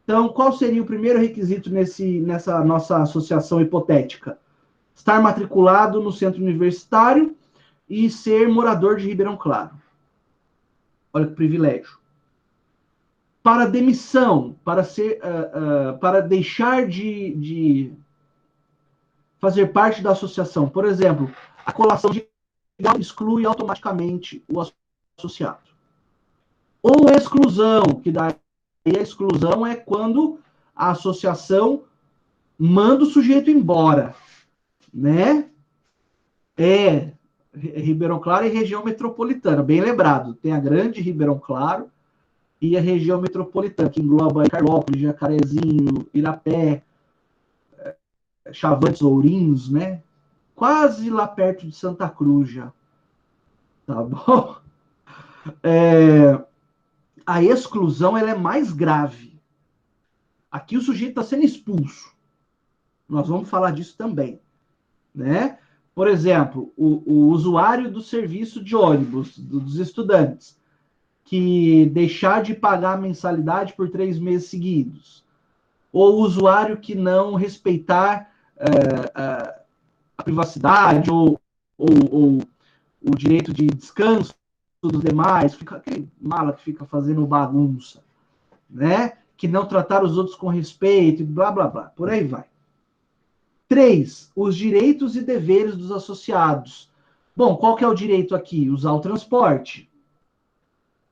Speaker 1: Então, qual seria o primeiro requisito nessa nossa associação hipotética? Estar matriculado no centro universitário e ser morador de Ribeirão Claro. Olha que privilégio. Para demissão, para deixar de fazer parte da associação, por exemplo, a colação de exclui automaticamente o associado. Ou exclusão, que daí a exclusão é quando a associação manda o sujeito embora, né? Ribeirão Claro e região metropolitana, bem lembrado. Tem a grande Ribeirão Claro e a região metropolitana, que engloba Carlópolis, Jacarezinho, Irapé, Chavantes, Ourinhos, né? Quase lá perto de Santa Cruz já. Tá bom? A exclusão ela é mais grave. Aqui o sujeito está sendo expulso. Nós vamos falar disso também, né? Por exemplo, o usuário do serviço de ônibus dos estudantes que deixar de pagar a mensalidade por 3 meses seguidos, ou o usuário que não respeitar a privacidade ou o direito de descanso dos demais, aquele mala que fica fazendo bagunça, né? Que não tratar os outros com respeito, blá, blá, blá. Por aí vai. 3. Os direitos e deveres dos associados. Bom, qual que é o direito aqui? Usar o transporte.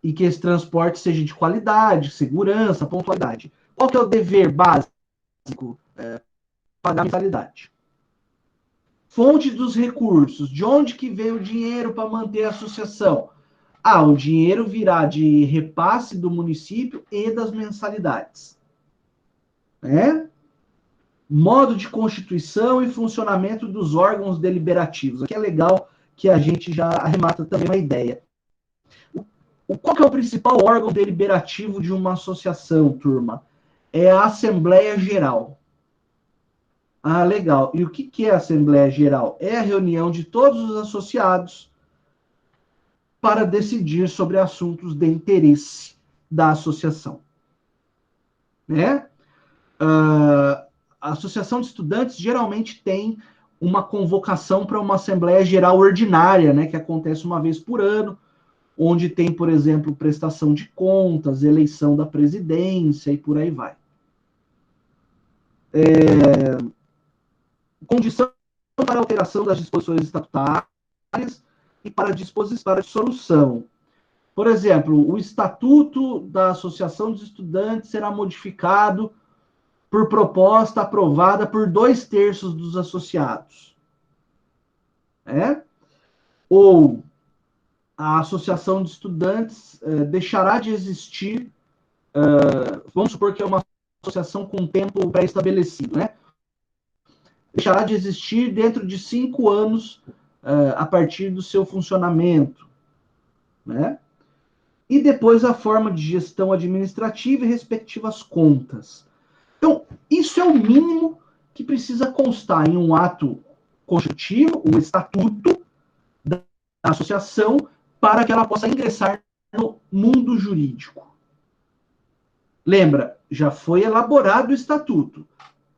Speaker 1: e que esse transporte seja de qualidade, segurança, pontualidade. Qual que é o dever básico? Pagar a mensalidade. Fonte dos recursos. De onde que vem o dinheiro para manter a associação? O dinheiro virá de repasse do município e das mensalidades. Né? Modo de constituição e funcionamento dos órgãos deliberativos. Aqui é legal que a gente já arremata também uma ideia. Qual que é o principal órgão deliberativo de uma associação, turma? É a Assembleia Geral. Legal. E o que é a Assembleia Geral? É a reunião de todos os associados para decidir sobre assuntos de interesse da associação. Né? A Associação de Estudantes geralmente tem uma convocação para uma Assembleia Geral Ordinária, né, que acontece uma vez por ano, onde tem, por exemplo, prestação de contas, eleição da presidência e por aí vai. Condição para alteração das disposições estatutárias e para dissolução. Por exemplo, o estatuto da Associação dos Estudantes será modificado por proposta aprovada por 2/3 dos associados. Ou a Associação de Estudantes deixará de existir, vamos supor que é uma associação com tempo pré-estabelecido, né? Deixará de existir dentro de 5 anos a partir do seu funcionamento, né? E depois a forma de gestão administrativa e respectivas contas. Então, isso é o mínimo que precisa constar em um ato constitutivo, um estatuto da associação, para que ela possa ingressar no mundo jurídico. Lembra, já foi elaborado o estatuto.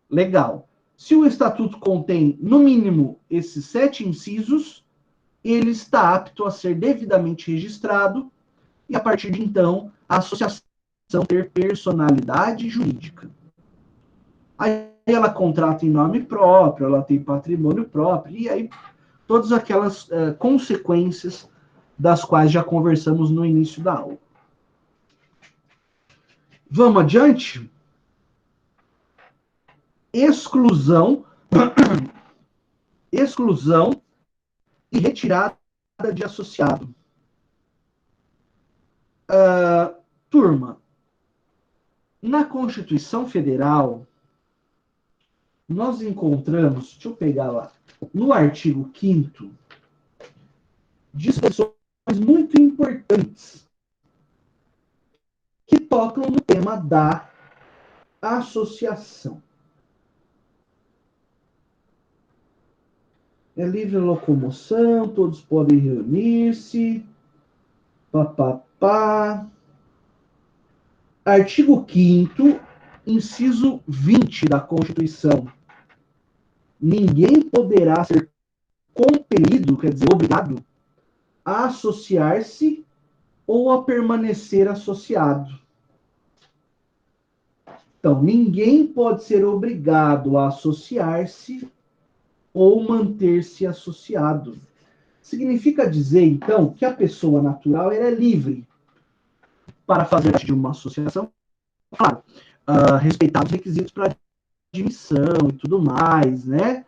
Speaker 1: Legal. Se o estatuto contém, no mínimo, esses 7 incisos, ele está apto a ser devidamente registrado e, a partir de então, a associação ter personalidade jurídica. Aí ela contrata em nome próprio, ela tem patrimônio próprio, e aí todas aquelas consequências das quais já conversamos no início da aula. Vamos adiante? Exclusão e retirada de associado. Turma, na Constituição Federal, nós encontramos, deixa eu pegar lá, no artigo 5º, disposições muito importantes que tocam no tema da associação. É livre locomoção, todos podem reunir-se, papapá. Artigo 5º, inciso 20 da Constituição. Ninguém poderá ser compelido, quer dizer, obrigado, a associar-se ou a permanecer associado. Então, ninguém pode ser obrigado a associar-se ou manter-se associado. Significa dizer, então, que a pessoa natural é livre para fazer parte de uma associação, claro, respeitar os requisitos para admissão e tudo mais, né?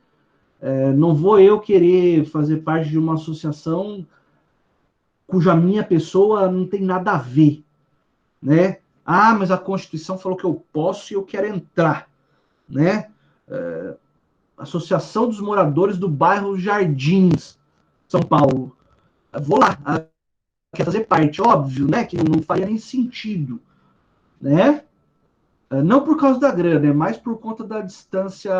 Speaker 1: Não vou eu querer fazer parte de uma associação cuja minha pessoa não tem nada a ver, né? Mas a Constituição falou que eu posso e eu quero entrar, né? Associação dos Moradores do Bairro Jardins, São Paulo. Vou lá, quer fazer parte, óbvio, né? Que não faria nem sentido, né? Não por causa da grana, é mais por conta da distância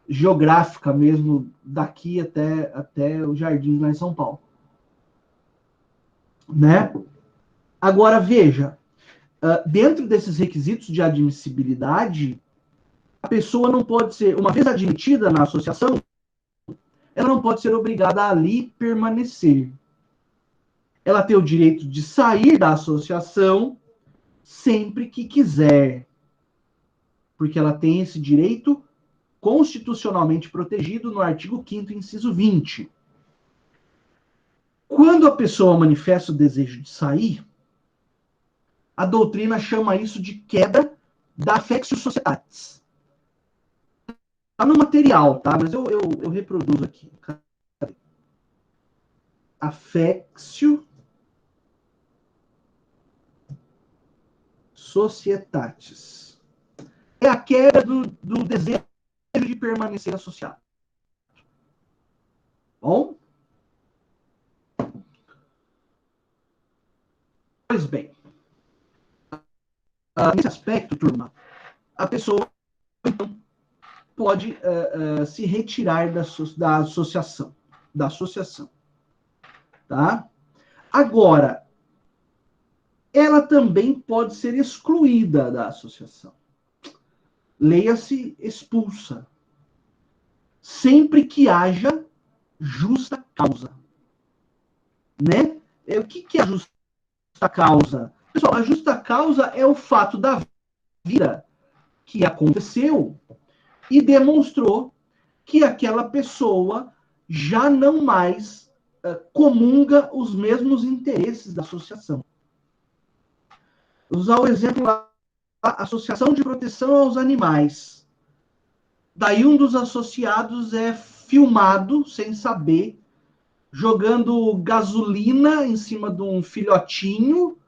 Speaker 1: geográfica mesmo, daqui até o Jardins, lá em São Paulo. Né? Agora, veja, dentro desses requisitos de admissibilidade, a pessoa não pode ser, uma vez admitida na associação, ela não pode ser obrigada a ali permanecer. Ela tem o direito de sair da associação sempre que quiser, porque ela tem esse direito constitucionalmente protegido no artigo 5º, inciso 20. Quando Quando a pessoa manifesta o desejo de sair, a doutrina chama isso de quebra da affectio societatis. Está no material, tá? Mas eu reproduzo aqui. Affectio societatis. É a quebra do desejo de permanecer associado. Bom? Pois bem. Nesse aspecto, turma, a pessoa então, pode se retirar da associação. Tá? Agora, ela também pode ser excluída da associação. Leia-se expulsa. Sempre que haja justa causa. Né? O que é a justa causa? Pessoal, a justa causa é o fato da vida que aconteceu e demonstrou que aquela pessoa já não mais comunga os mesmos interesses da associação. Vou usar o exemplo lá, a Associação de Proteção aos Animais. Daí um dos associados é filmado, sem saber, jogando gasolina em cima de um filhotinho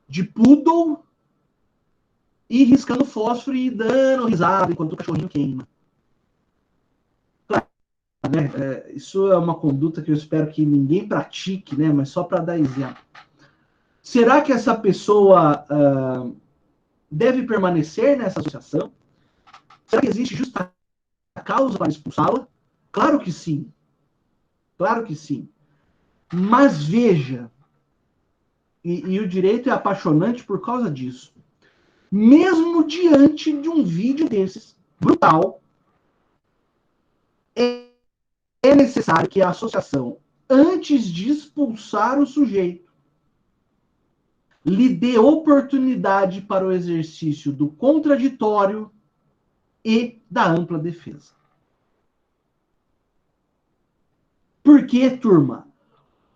Speaker 1: de poodle e riscando fósforo e dando risada enquanto o cachorrinho queima. Claro, né? Isso é uma conduta que eu espero que ninguém pratique, né? Mas só para dar exemplo. Será que essa pessoa deve permanecer nessa associação? Será que existe justa causa para expulsá-la? Claro que sim. Claro que sim. Mas veja, e o direito é apaixonante por causa disso. Mesmo diante de um vídeo desses, brutal, é necessário que a associação, antes de expulsar o sujeito, lhe dê oportunidade para o exercício do contraditório e da ampla defesa. Por que, turma?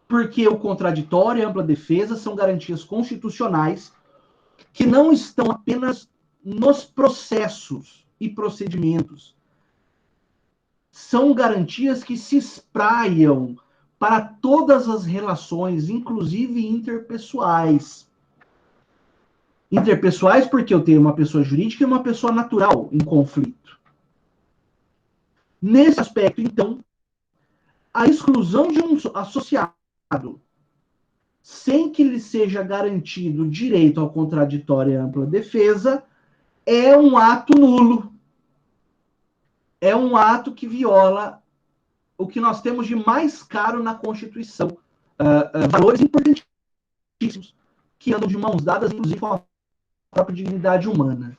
Speaker 1: Porque o contraditório e a ampla defesa são garantias constitucionais que não estão apenas nos processos e procedimentos. São garantias que se espraiam para todas as relações, inclusive interpessoais. Interpessoais porque eu tenho uma pessoa jurídica e uma pessoa natural em conflito. Nesse aspecto, então, a exclusão de um associado sem que lhe seja garantido direito ao contraditório e ampla defesa é um ato nulo. É um ato que viola o que nós temos de mais caro na Constituição. Valores importantíssimos que andam de mãos dadas, inclusive, com a própria dignidade humana.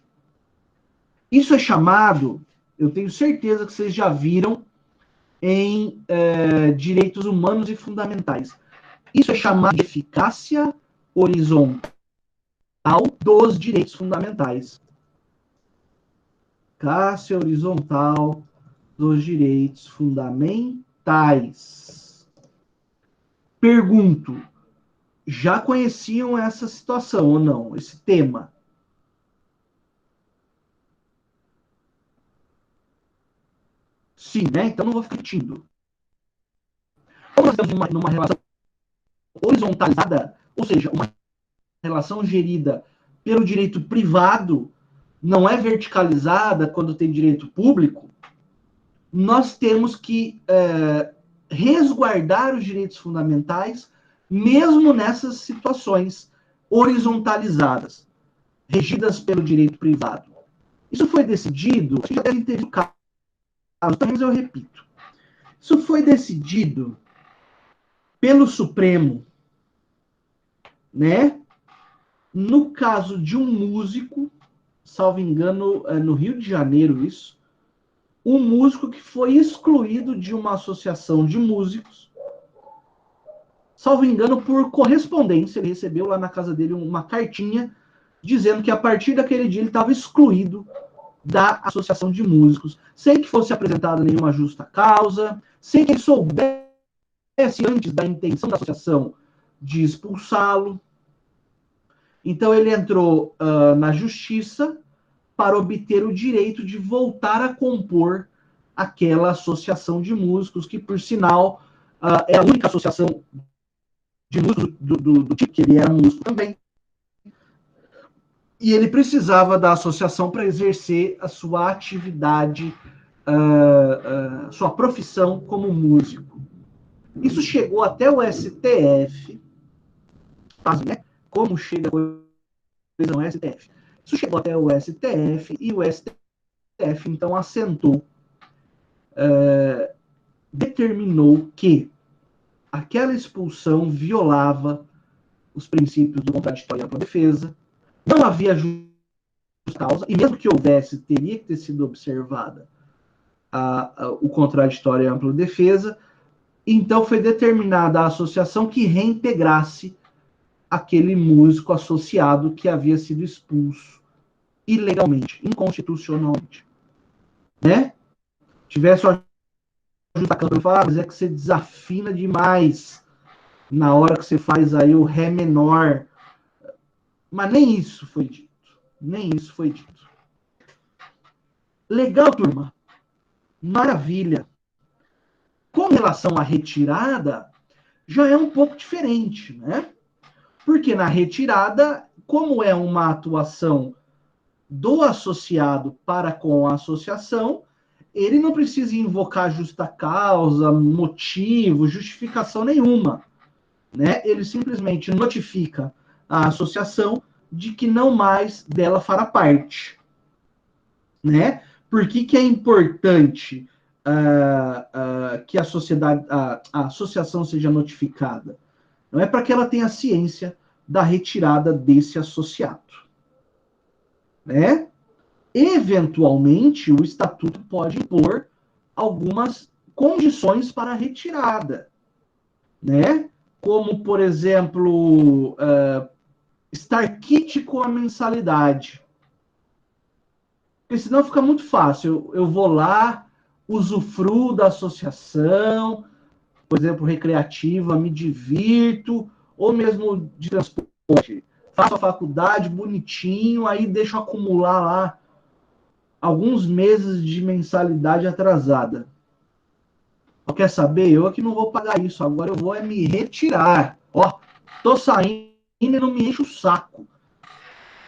Speaker 1: Isso é chamado, eu tenho certeza que vocês já viram em direitos humanos e fundamentais. Isso é chamado de eficácia horizontal dos direitos fundamentais. Eficácia horizontal dos direitos fundamentais. Pergunto, já conheciam essa situação ou não? Esse tema? Sim, né? Então não vou ficar repetindo. Como nós estamos numa relação horizontalizada, ou seja, uma relação gerida pelo direito privado, não é verticalizada quando tem direito público, nós temos que resguardar os direitos fundamentais, mesmo nessas situações horizontalizadas, regidas pelo direito privado. Isso foi decidido, vocês já devem ter visto casos, mas eu repito. Isso foi decidido pelo Supremo, né? No caso de um músico, salvo engano, no Rio de Janeiro isso, um músico que foi excluído de uma associação de músicos, salvo engano, por correspondência. Ele recebeu lá na casa dele uma cartinha dizendo que a partir daquele dia ele estava excluído da associação de músicos, sem que fosse apresentada nenhuma justa causa, sem que ele soubesse antes da intenção da associação de expulsá-lo. Então ele entrou na justiça para obter o direito de voltar a compor aquela associação de músicos, que, por sinal, é a única associação de músicos do tipo, que ele era músico também. E ele precisava da associação para exercer a sua atividade, sua profissão como músico. Isso chegou até o STF. Né? Como chega a coisa no STF? Isso chegou até o STF, e o STF, então, assentou, determinou que aquela expulsão violava os princípios do contraditório e ampla defesa, não havia justa causa, e mesmo que houvesse, teria que ter sido observada o contraditório e a ampla defesa. Então foi determinada a associação que reintegrasse aquele músico associado que havia sido expulso ilegalmente, inconstitucionalmente. Né? Tivesse uma justa causa, mas é que você desafina demais na hora que você faz aí o Ré menor. Mas nem isso foi dito. Nem isso foi dito. Legal, turma. Maravilha. Com relação à retirada, já é um pouco diferente, né? Porque na retirada, como é uma atuação do associado para com a associação, ele não precisa invocar justa causa, motivo, justificação nenhuma, né? Ele simplesmente notifica a associação de que não mais dela fará parte, né? Por que é importante que a sociedade, a associação seja notificada? Não é para que ela tenha ciência da retirada desse associado, né? Eventualmente, o estatuto pode impor algumas condições para a retirada, né? Como, por exemplo, estar quite com a mensalidade. Porque senão fica muito fácil. Eu vou lá, usufruo da associação, por exemplo, recreativa, me divirto, ou mesmo de transporte. Faço a faculdade bonitinho, aí deixo acumular lá alguns meses de mensalidade atrasada. Quer saber? Eu aqui não vou pagar isso, agora eu vou me retirar. Ó, tô saindo e não me enche o saco.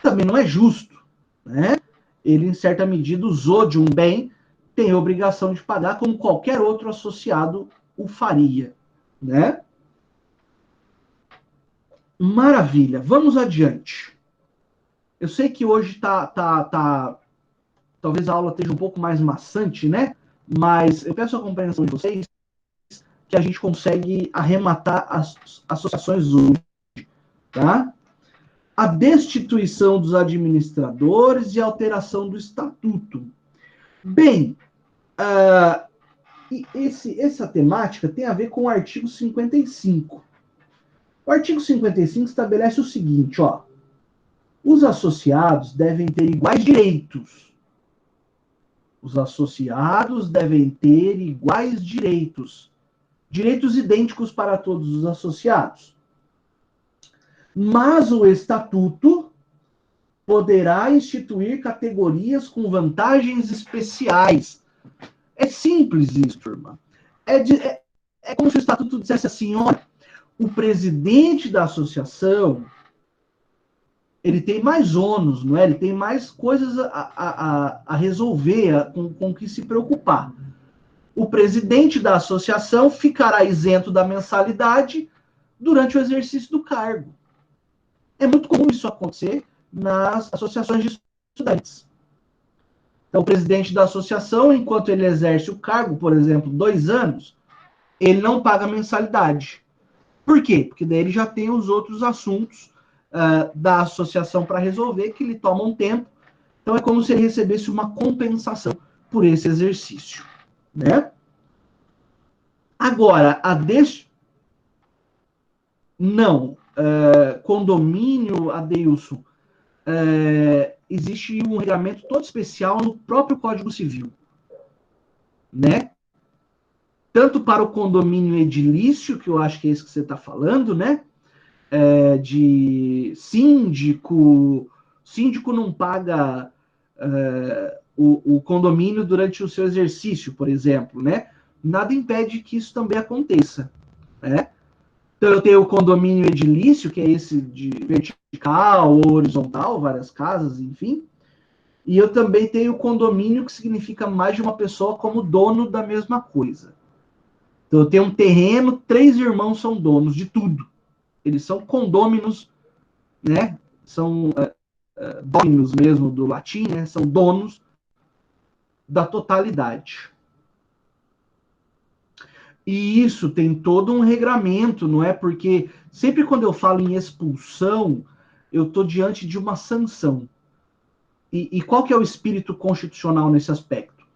Speaker 1: Também não é justo, né? Ele, em certa medida, usou de um bem, tem a obrigação de pagar, como qualquer outro associado o faria, né? Maravilha, vamos adiante. Eu sei que hoje talvez a aula esteja um pouco mais maçante, né? Mas eu peço a compreensão de vocês que a gente consegue arrematar as associações hoje, tá? A destituição dos administradores e alteração do estatuto. Bem, essa temática tem a ver com o artigo 55. O artigo 55 estabelece o seguinte, ó. Os associados devem ter iguais direitos. Os associados devem ter iguais direitos. Direitos idênticos para todos os associados. Mas o estatuto poderá instituir categorias com vantagens especiais. É simples isso, turma. É como se o estatuto dissesse assim, olha, o presidente da associação, ele tem mais ônus, não é? Ele tem mais coisas a resolver, com que se preocupar. O presidente da associação ficará isento da mensalidade durante o exercício do cargo. É muito comum isso acontecer nas associações de estudantes. Então, o presidente da associação, enquanto ele exerce o cargo, por exemplo, 2 anos, ele não paga mensalidade. Por quê? Porque daí ele já tem os outros assuntos da associação para resolver, que lhe tomam tempo. Então, é como se ele recebesse uma compensação por esse exercício, né? Agora, não. Condomínio, Adeilson, existe um regulamento todo especial no próprio Código Civil, né? Tanto para o condomínio edilício, que eu acho que é esse que você está falando, né? de síndico não paga o condomínio durante o seu exercício, por exemplo, né? Nada impede que isso também aconteça, né? Então, eu tenho o condomínio edilício, que é esse de vertical ou horizontal, várias casas, enfim. E eu também tenho o condomínio, que significa mais de uma pessoa como dono da mesma coisa. Então, eu tenho um terreno, 3 irmãos são donos de tudo. Eles são condôminos, né? São dominos mesmo do latim, né? São donos da totalidade. E isso tem todo um regramento, não é? Porque sempre quando eu falo em expulsão, eu estou diante de uma sanção. E qual que é o espírito constitucional nesse aspecto?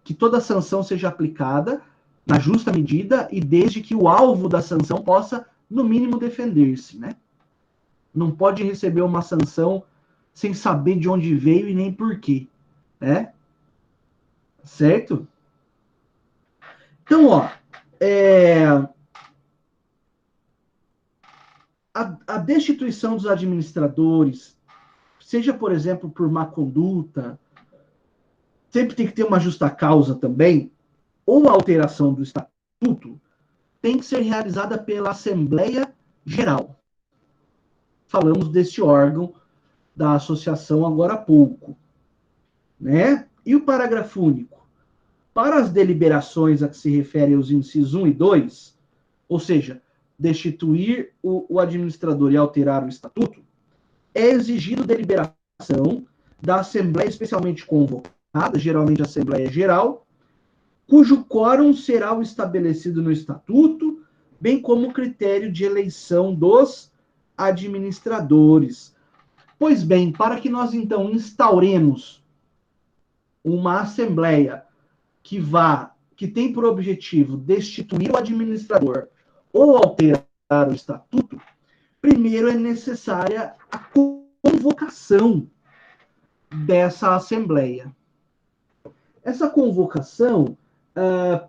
Speaker 1: Que toda sanção seja aplicada na justa medida e desde que o alvo da sanção possa, no mínimo, defender-se, né? Não pode receber uma sanção sem saber de onde veio e nem por quê, né? Certo? Então, ó, a destituição dos administradores, seja, por exemplo, por má conduta, sempre tem que ter uma justa causa também, ou a alteração do estatuto, tem que ser realizada pela Assembleia Geral. Falamos desse órgão da associação agora há pouco, né? E o parágrafo único? Para as deliberações a que se referem os incisos 1 e 2, ou seja, destituir o administrador e alterar o estatuto, é exigido deliberação da Assembleia especialmente convocada, geralmente a Assembleia Geral, cujo quórum será o estabelecido no estatuto, bem como o critério de eleição dos administradores. Pois bem, para que nós então instauremos uma Assembleia que tem por objetivo destituir o administrador ou alterar o estatuto, primeiro é necessária a convocação dessa Assembleia. Essa convocação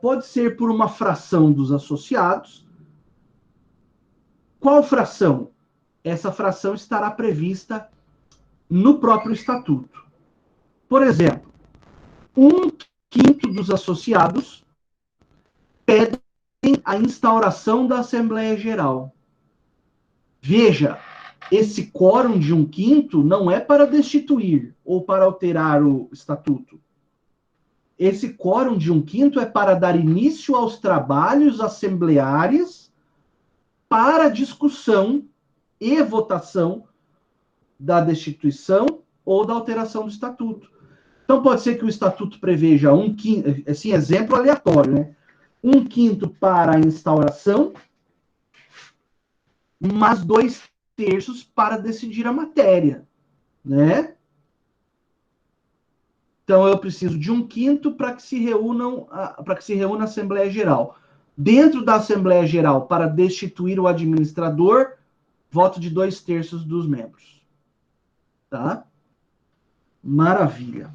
Speaker 1: pode ser por uma fração dos associados. Qual fração? Essa fração estará prevista no próprio estatuto. Por exemplo, 1/5 dos associados pedem a instauração da Assembleia Geral. Veja, esse quórum de 1/5 não é para destituir ou para alterar o estatuto. Esse quórum de 1/5 é para dar início aos trabalhos assembleares para discussão e votação da destituição ou da alteração do estatuto. Então, pode ser que o estatuto preveja 1/5, assim, exemplo aleatório, né? 1/5 para a instauração, mas 2/3 para decidir a matéria, né? Então, eu preciso de 1/5 para que se reúna a Assembleia Geral. Dentro da Assembleia Geral, para destituir o administrador, voto de 2/3 dos membros. Tá? Maravilha.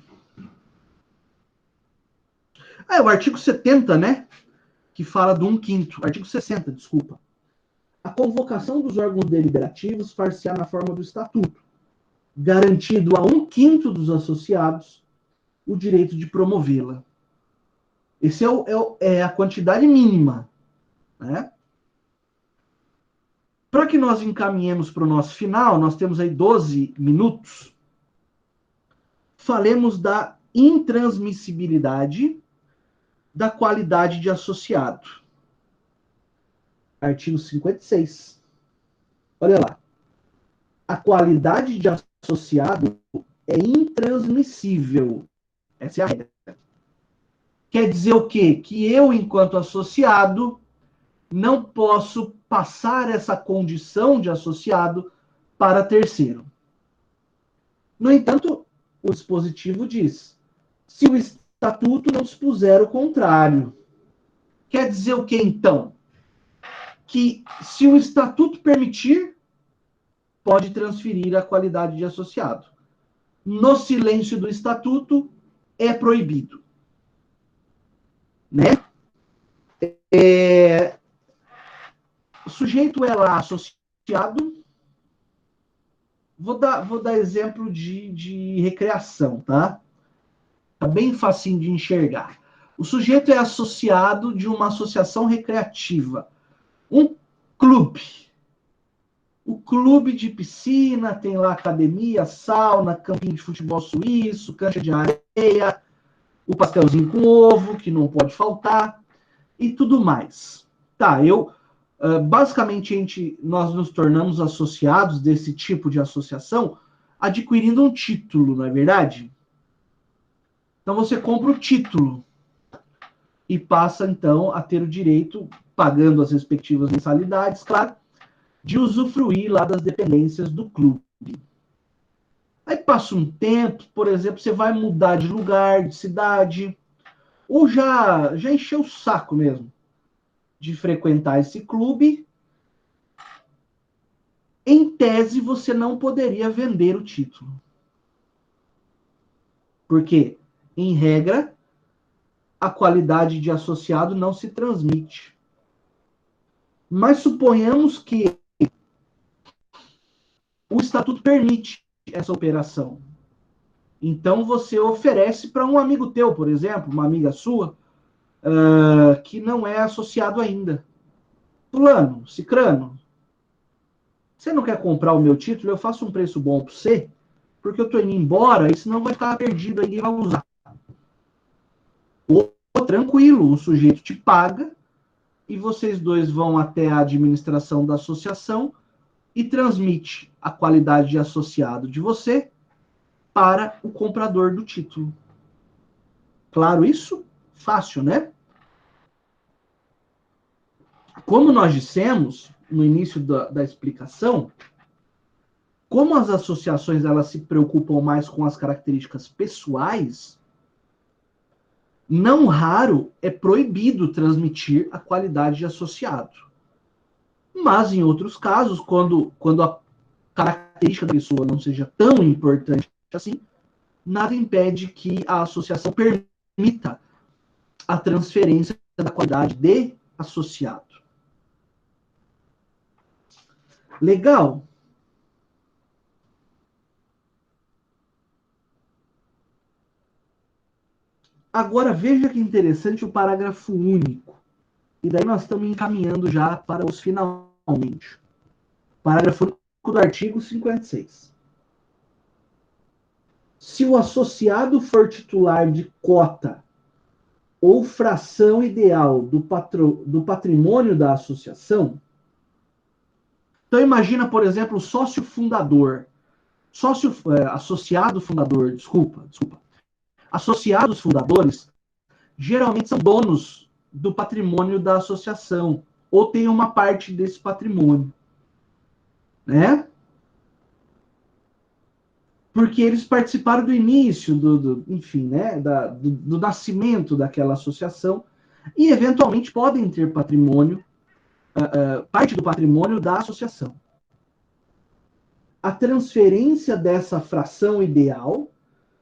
Speaker 1: O artigo 70, né? Que fala do 1/5. Artigo 60, desculpa. A convocação dos órgãos deliberativos far-se-á na forma do estatuto, garantido a 1/5 dos associados o direito de promovê-la. Esse é a quantidade mínima, né? Para que nós encaminhemos para o nosso final, nós temos aí 12 minutos. Falemos da intransmissibilidade da qualidade de associado. Artigo 56. Olha lá. A qualidade de associado é intransmissível. Essa é a regra. Quer dizer o quê? Que eu, enquanto associado, não posso passar essa condição de associado para terceiro. No entanto, o dispositivo diz: se o estatuto não dispuser o contrário. Quer dizer o quê, então? Que se o estatuto permitir, pode transferir a qualidade de associado. No silêncio do estatuto, é proibido. Né? sujeito é lá associado. Vou dar exemplo de recreação, tá? Tá bem facinho de enxergar. O sujeito é associado de uma associação recreativa. Um clube. O clube de piscina tem lá academia, sauna, campinho de futebol suíço, cancha de areia, o pastelzinho com ovo, que não pode faltar, e tudo mais. Tá, basicamente nós nos tornamos associados desse tipo de associação adquirindo um título, não é verdade? Então você compra o título e passa então a ter o direito, pagando as respectivas mensalidades, claro, de usufruir lá das dependências do clube. Aí passa um tempo, por exemplo, você vai mudar de lugar, de cidade, ou já encheu o saco mesmo de frequentar esse clube. Em tese, você não poderia vender o título. Porque, em regra, a qualidade de associado não se transmite. Mas suponhamos que o estatuto permite essa operação. Então você oferece para um amigo teu, por exemplo, uma amiga sua, que não é associado ainda. Fulano, cicrano, você não quer comprar o meu título? Eu faço um preço bom para você, porque eu estou indo embora e senão vai ficar perdido, aí ninguém vai usar. Ou tranquilo, o sujeito te paga e vocês dois vão até a administração da associação e transmite a qualidade de associado de você para o comprador do título. Claro isso? Fácil, né? Como nós dissemos no início da explicação, como as associações elas se preocupam mais com as características pessoais, não raro é proibido transmitir a qualidade de associado. Mas, em outros casos, quando a característica da pessoa não seja tão importante assim, nada impede que a associação permita a transferência da qualidade de associado. Legal? Agora, veja que interessante o parágrafo único. E daí nós estamos encaminhando já para os finalmente. Parágrafo único do artigo 56. Se o associado for titular de cota ou fração ideal do patrimônio da associação, então imagina, por exemplo, o sócio fundador, associado fundador, desculpa. Associados fundadores geralmente são donos do patrimônio da associação, ou têm uma parte desse patrimônio, né? Porque eles participaram do início, enfim, né, do nascimento daquela associação e, eventualmente, podem ter patrimônio, parte do patrimônio da associação. A transferência dessa fração ideal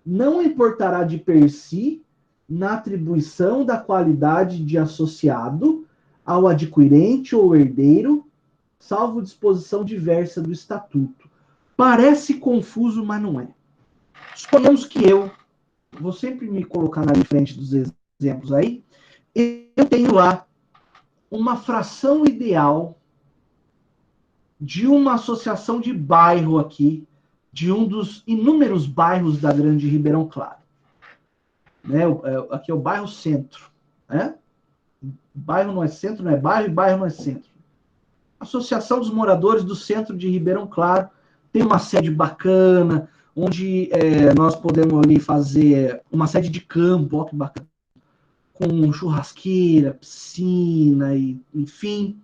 Speaker 1: não importará de per si na atribuição da qualidade de associado ao adquirente ou herdeiro, salvo disposição diversa do estatuto. Parece confuso, mas não é. Suponhamos que eu vou sempre me colocar na frente dos exemplos aí, eu tenho lá uma fração ideal de uma associação de bairro aqui, de um dos inúmeros bairros da Grande Ribeirão Claro. Né? Aqui é o bairro Centro. Né? Bairro não é centro, não é bairro, e bairro não é centro. Associação dos Moradores do Centro de Ribeirão Claro tem uma sede bacana, onde nós podemos ali fazer uma sede de campo, ó, que bacana, com churrasqueira, piscina, enfim.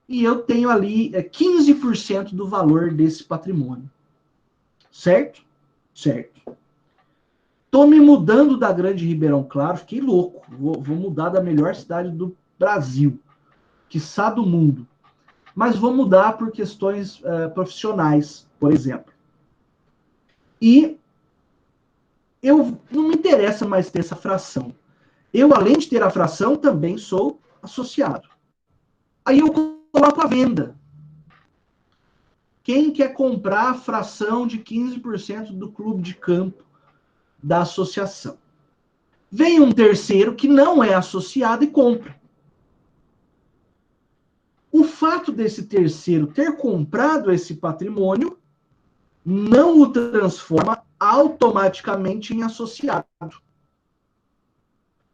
Speaker 1: E eu tenho ali 15% do valor desse patrimônio. Certo? Certo. Estou me mudando da Grande Ribeirão Claro, fiquei louco. Vou mudar da melhor cidade do Brasil, quiçá do mundo. Mas vou mudar por questões profissionais, por exemplo. E não me interessa mais ter essa fração. Eu, além de ter a fração, também sou associado. Aí eu coloco à venda. Quem quer comprar a fração de 15% do clube de campo da associação? Vem um terceiro que não é associado e compra. O fato desse terceiro ter comprado esse patrimônio não o transforma automaticamente em associado.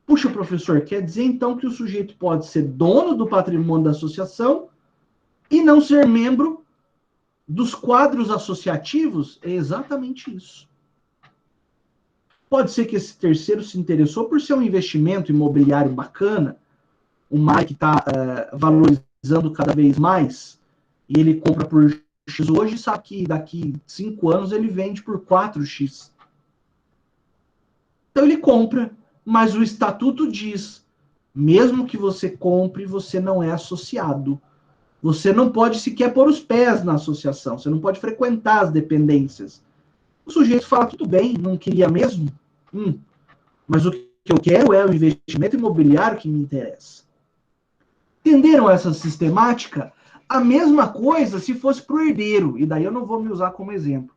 Speaker 1: Puxa, professor, quer dizer então que o sujeito pode ser dono do patrimônio da associação e não ser membro dos quadros associativos? É exatamente isso. Pode ser que esse terceiro se interessou por ser um investimento imobiliário bacana, uma área que está valorizando cada vez mais, e ele compra por X hoje e sabe que daqui 5 anos ele vende por 4X. Então ele compra, mas o estatuto diz, mesmo que você compre, você não é associado. Você não pode sequer pôr os pés na associação, você não pode frequentar as dependências. O sujeito fala, tudo bem, não queria mesmo? Mas o que eu quero é o investimento imobiliário que me interessa. Entenderam essa sistemática? A mesma coisa se fosse para o herdeiro, e daí eu não vou me usar como exemplo.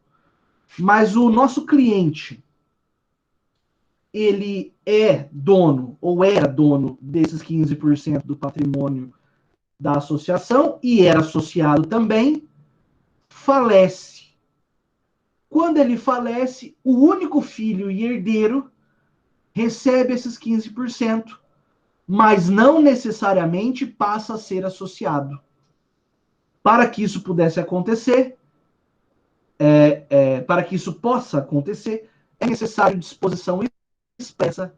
Speaker 1: Mas o nosso cliente, ele é dono, ou era dono, desses 15% do patrimônio da associação, e era associado também, falece. Quando ele falece, o único filho e herdeiro recebe esses 15%, mas não necessariamente passa a ser associado. Para que isso pudesse acontecer, para que isso possa acontecer, é necessário disposição expressa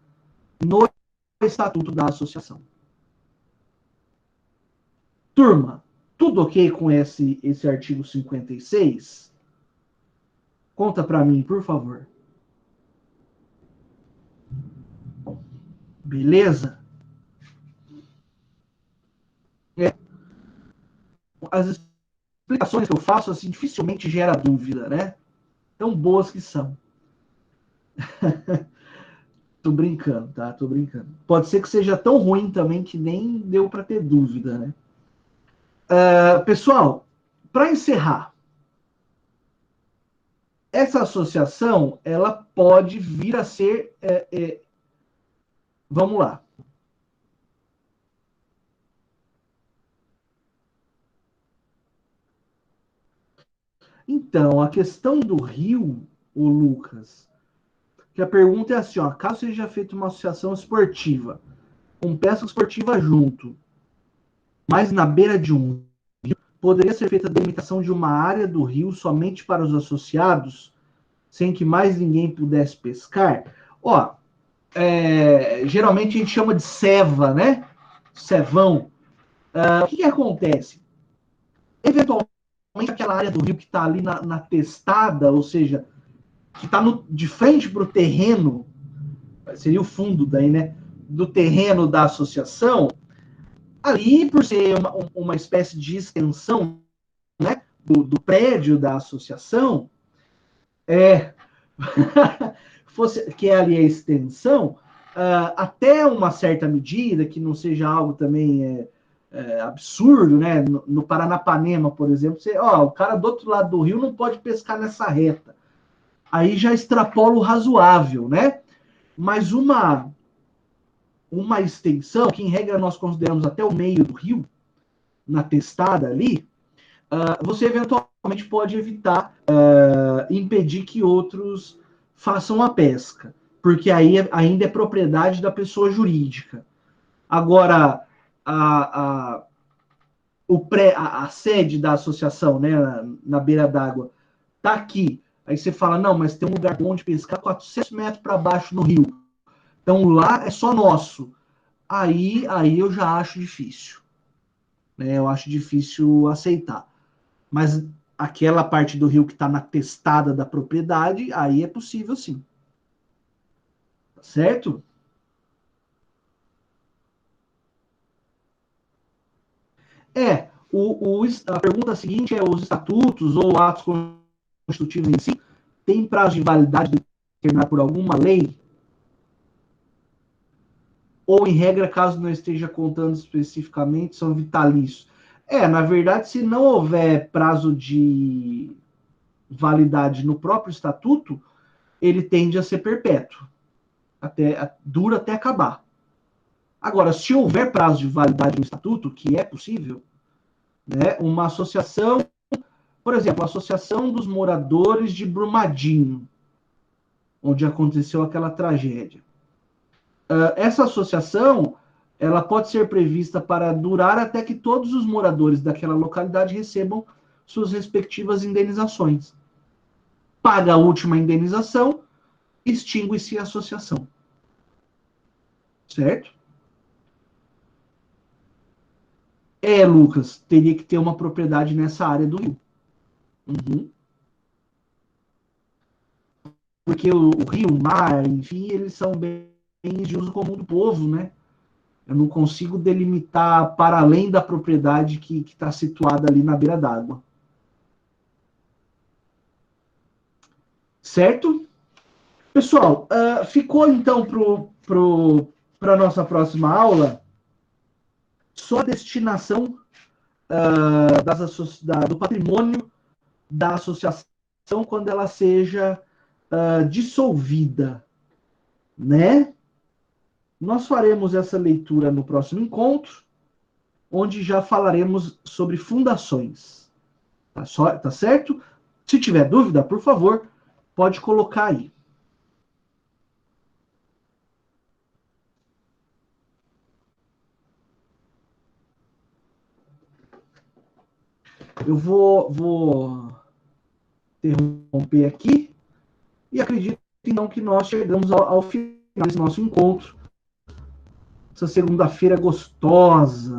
Speaker 1: no Estatuto da Associação. Turma, tudo ok com esse artigo 56? Conta para mim, por favor. Beleza? As explicações que eu faço, assim, dificilmente gera dúvida, né? Tão boas que são. Tô brincando, tá? Tô brincando. Pode ser que seja tão ruim também que nem deu para ter dúvida, né? Pessoal, para encerrar, essa associação, ela pode vir a ser... vamos lá. Então, a questão do rio, o Lucas, que a pergunta é assim, ó, caso seja feita uma associação esportiva, com pesca esportiva junto, mas na beira de um rio, poderia ser feita a delimitação de uma área do rio somente para os associados, sem que mais ninguém pudesse pescar? Ó, geralmente a gente chama de ceva, né? Cevão. O que acontece? Eventualmente, aquela área do rio que está ali na testada, ou seja, que está de frente para o terreno, seria o fundo daí, né? Do terreno da associação, ali, por ser uma espécie de extensão, né? Do prédio da associação, que é ali a extensão, até uma certa medida, que não seja algo também absurdo, né? No Paranapanema, por exemplo, o cara do outro lado do rio não pode pescar nessa reta. Aí já extrapola o razoável, né? Mas uma extensão, que em regra nós consideramos até o meio do rio, na testada ali, você eventualmente pode evitar impedir que outros façam a pesca, porque aí ainda é propriedade da pessoa jurídica. Agora, a sede da associação, né, na beira d'água, tá aqui. Aí você fala, não, mas tem um lugar bom de pescar 400 metros para baixo no rio. Então lá é só nosso. Aí eu já acho difícil. Né? Eu acho difícil aceitar. Mas aquela parte do rio que está na testada da propriedade, aí é possível sim. Tá certo? A pergunta seguinte é: os estatutos ou atos constitutivos em si têm prazo de validade determinado por alguma lei? Ou, em regra, caso não esteja contando especificamente, são vitalícios? Na verdade, se não houver prazo de validade no próprio estatuto, ele tende a ser perpétuo, dura até acabar. Agora, se houver prazo de validade no estatuto, que é possível, né, uma associação, por exemplo, a Associação dos Moradores de Brumadinho, onde aconteceu aquela tragédia. Essa associação, ela pode ser prevista para durar até que todos os moradores daquela localidade recebam suas respectivas indenizações. Paga a última indenização, extingue-se a associação. Certo? Lucas, teria que ter uma propriedade nessa área do rio. Uhum. Porque o rio, o mar, enfim, eles são bens de uso comum do povo, né? Eu não consigo delimitar para além da propriedade que está situada ali na beira d'água. Certo? Pessoal, ficou então para a nossa próxima aula só a destinação do patrimônio da associação quando ela seja dissolvida, né? Nós faremos essa leitura no próximo encontro, onde já falaremos sobre fundações. Tá certo? Se tiver dúvida, por favor, pode colocar aí. Eu vou interromper aqui e acredito então que nós chegamos ao final desse nosso encontro. Essa segunda-feira gostosa,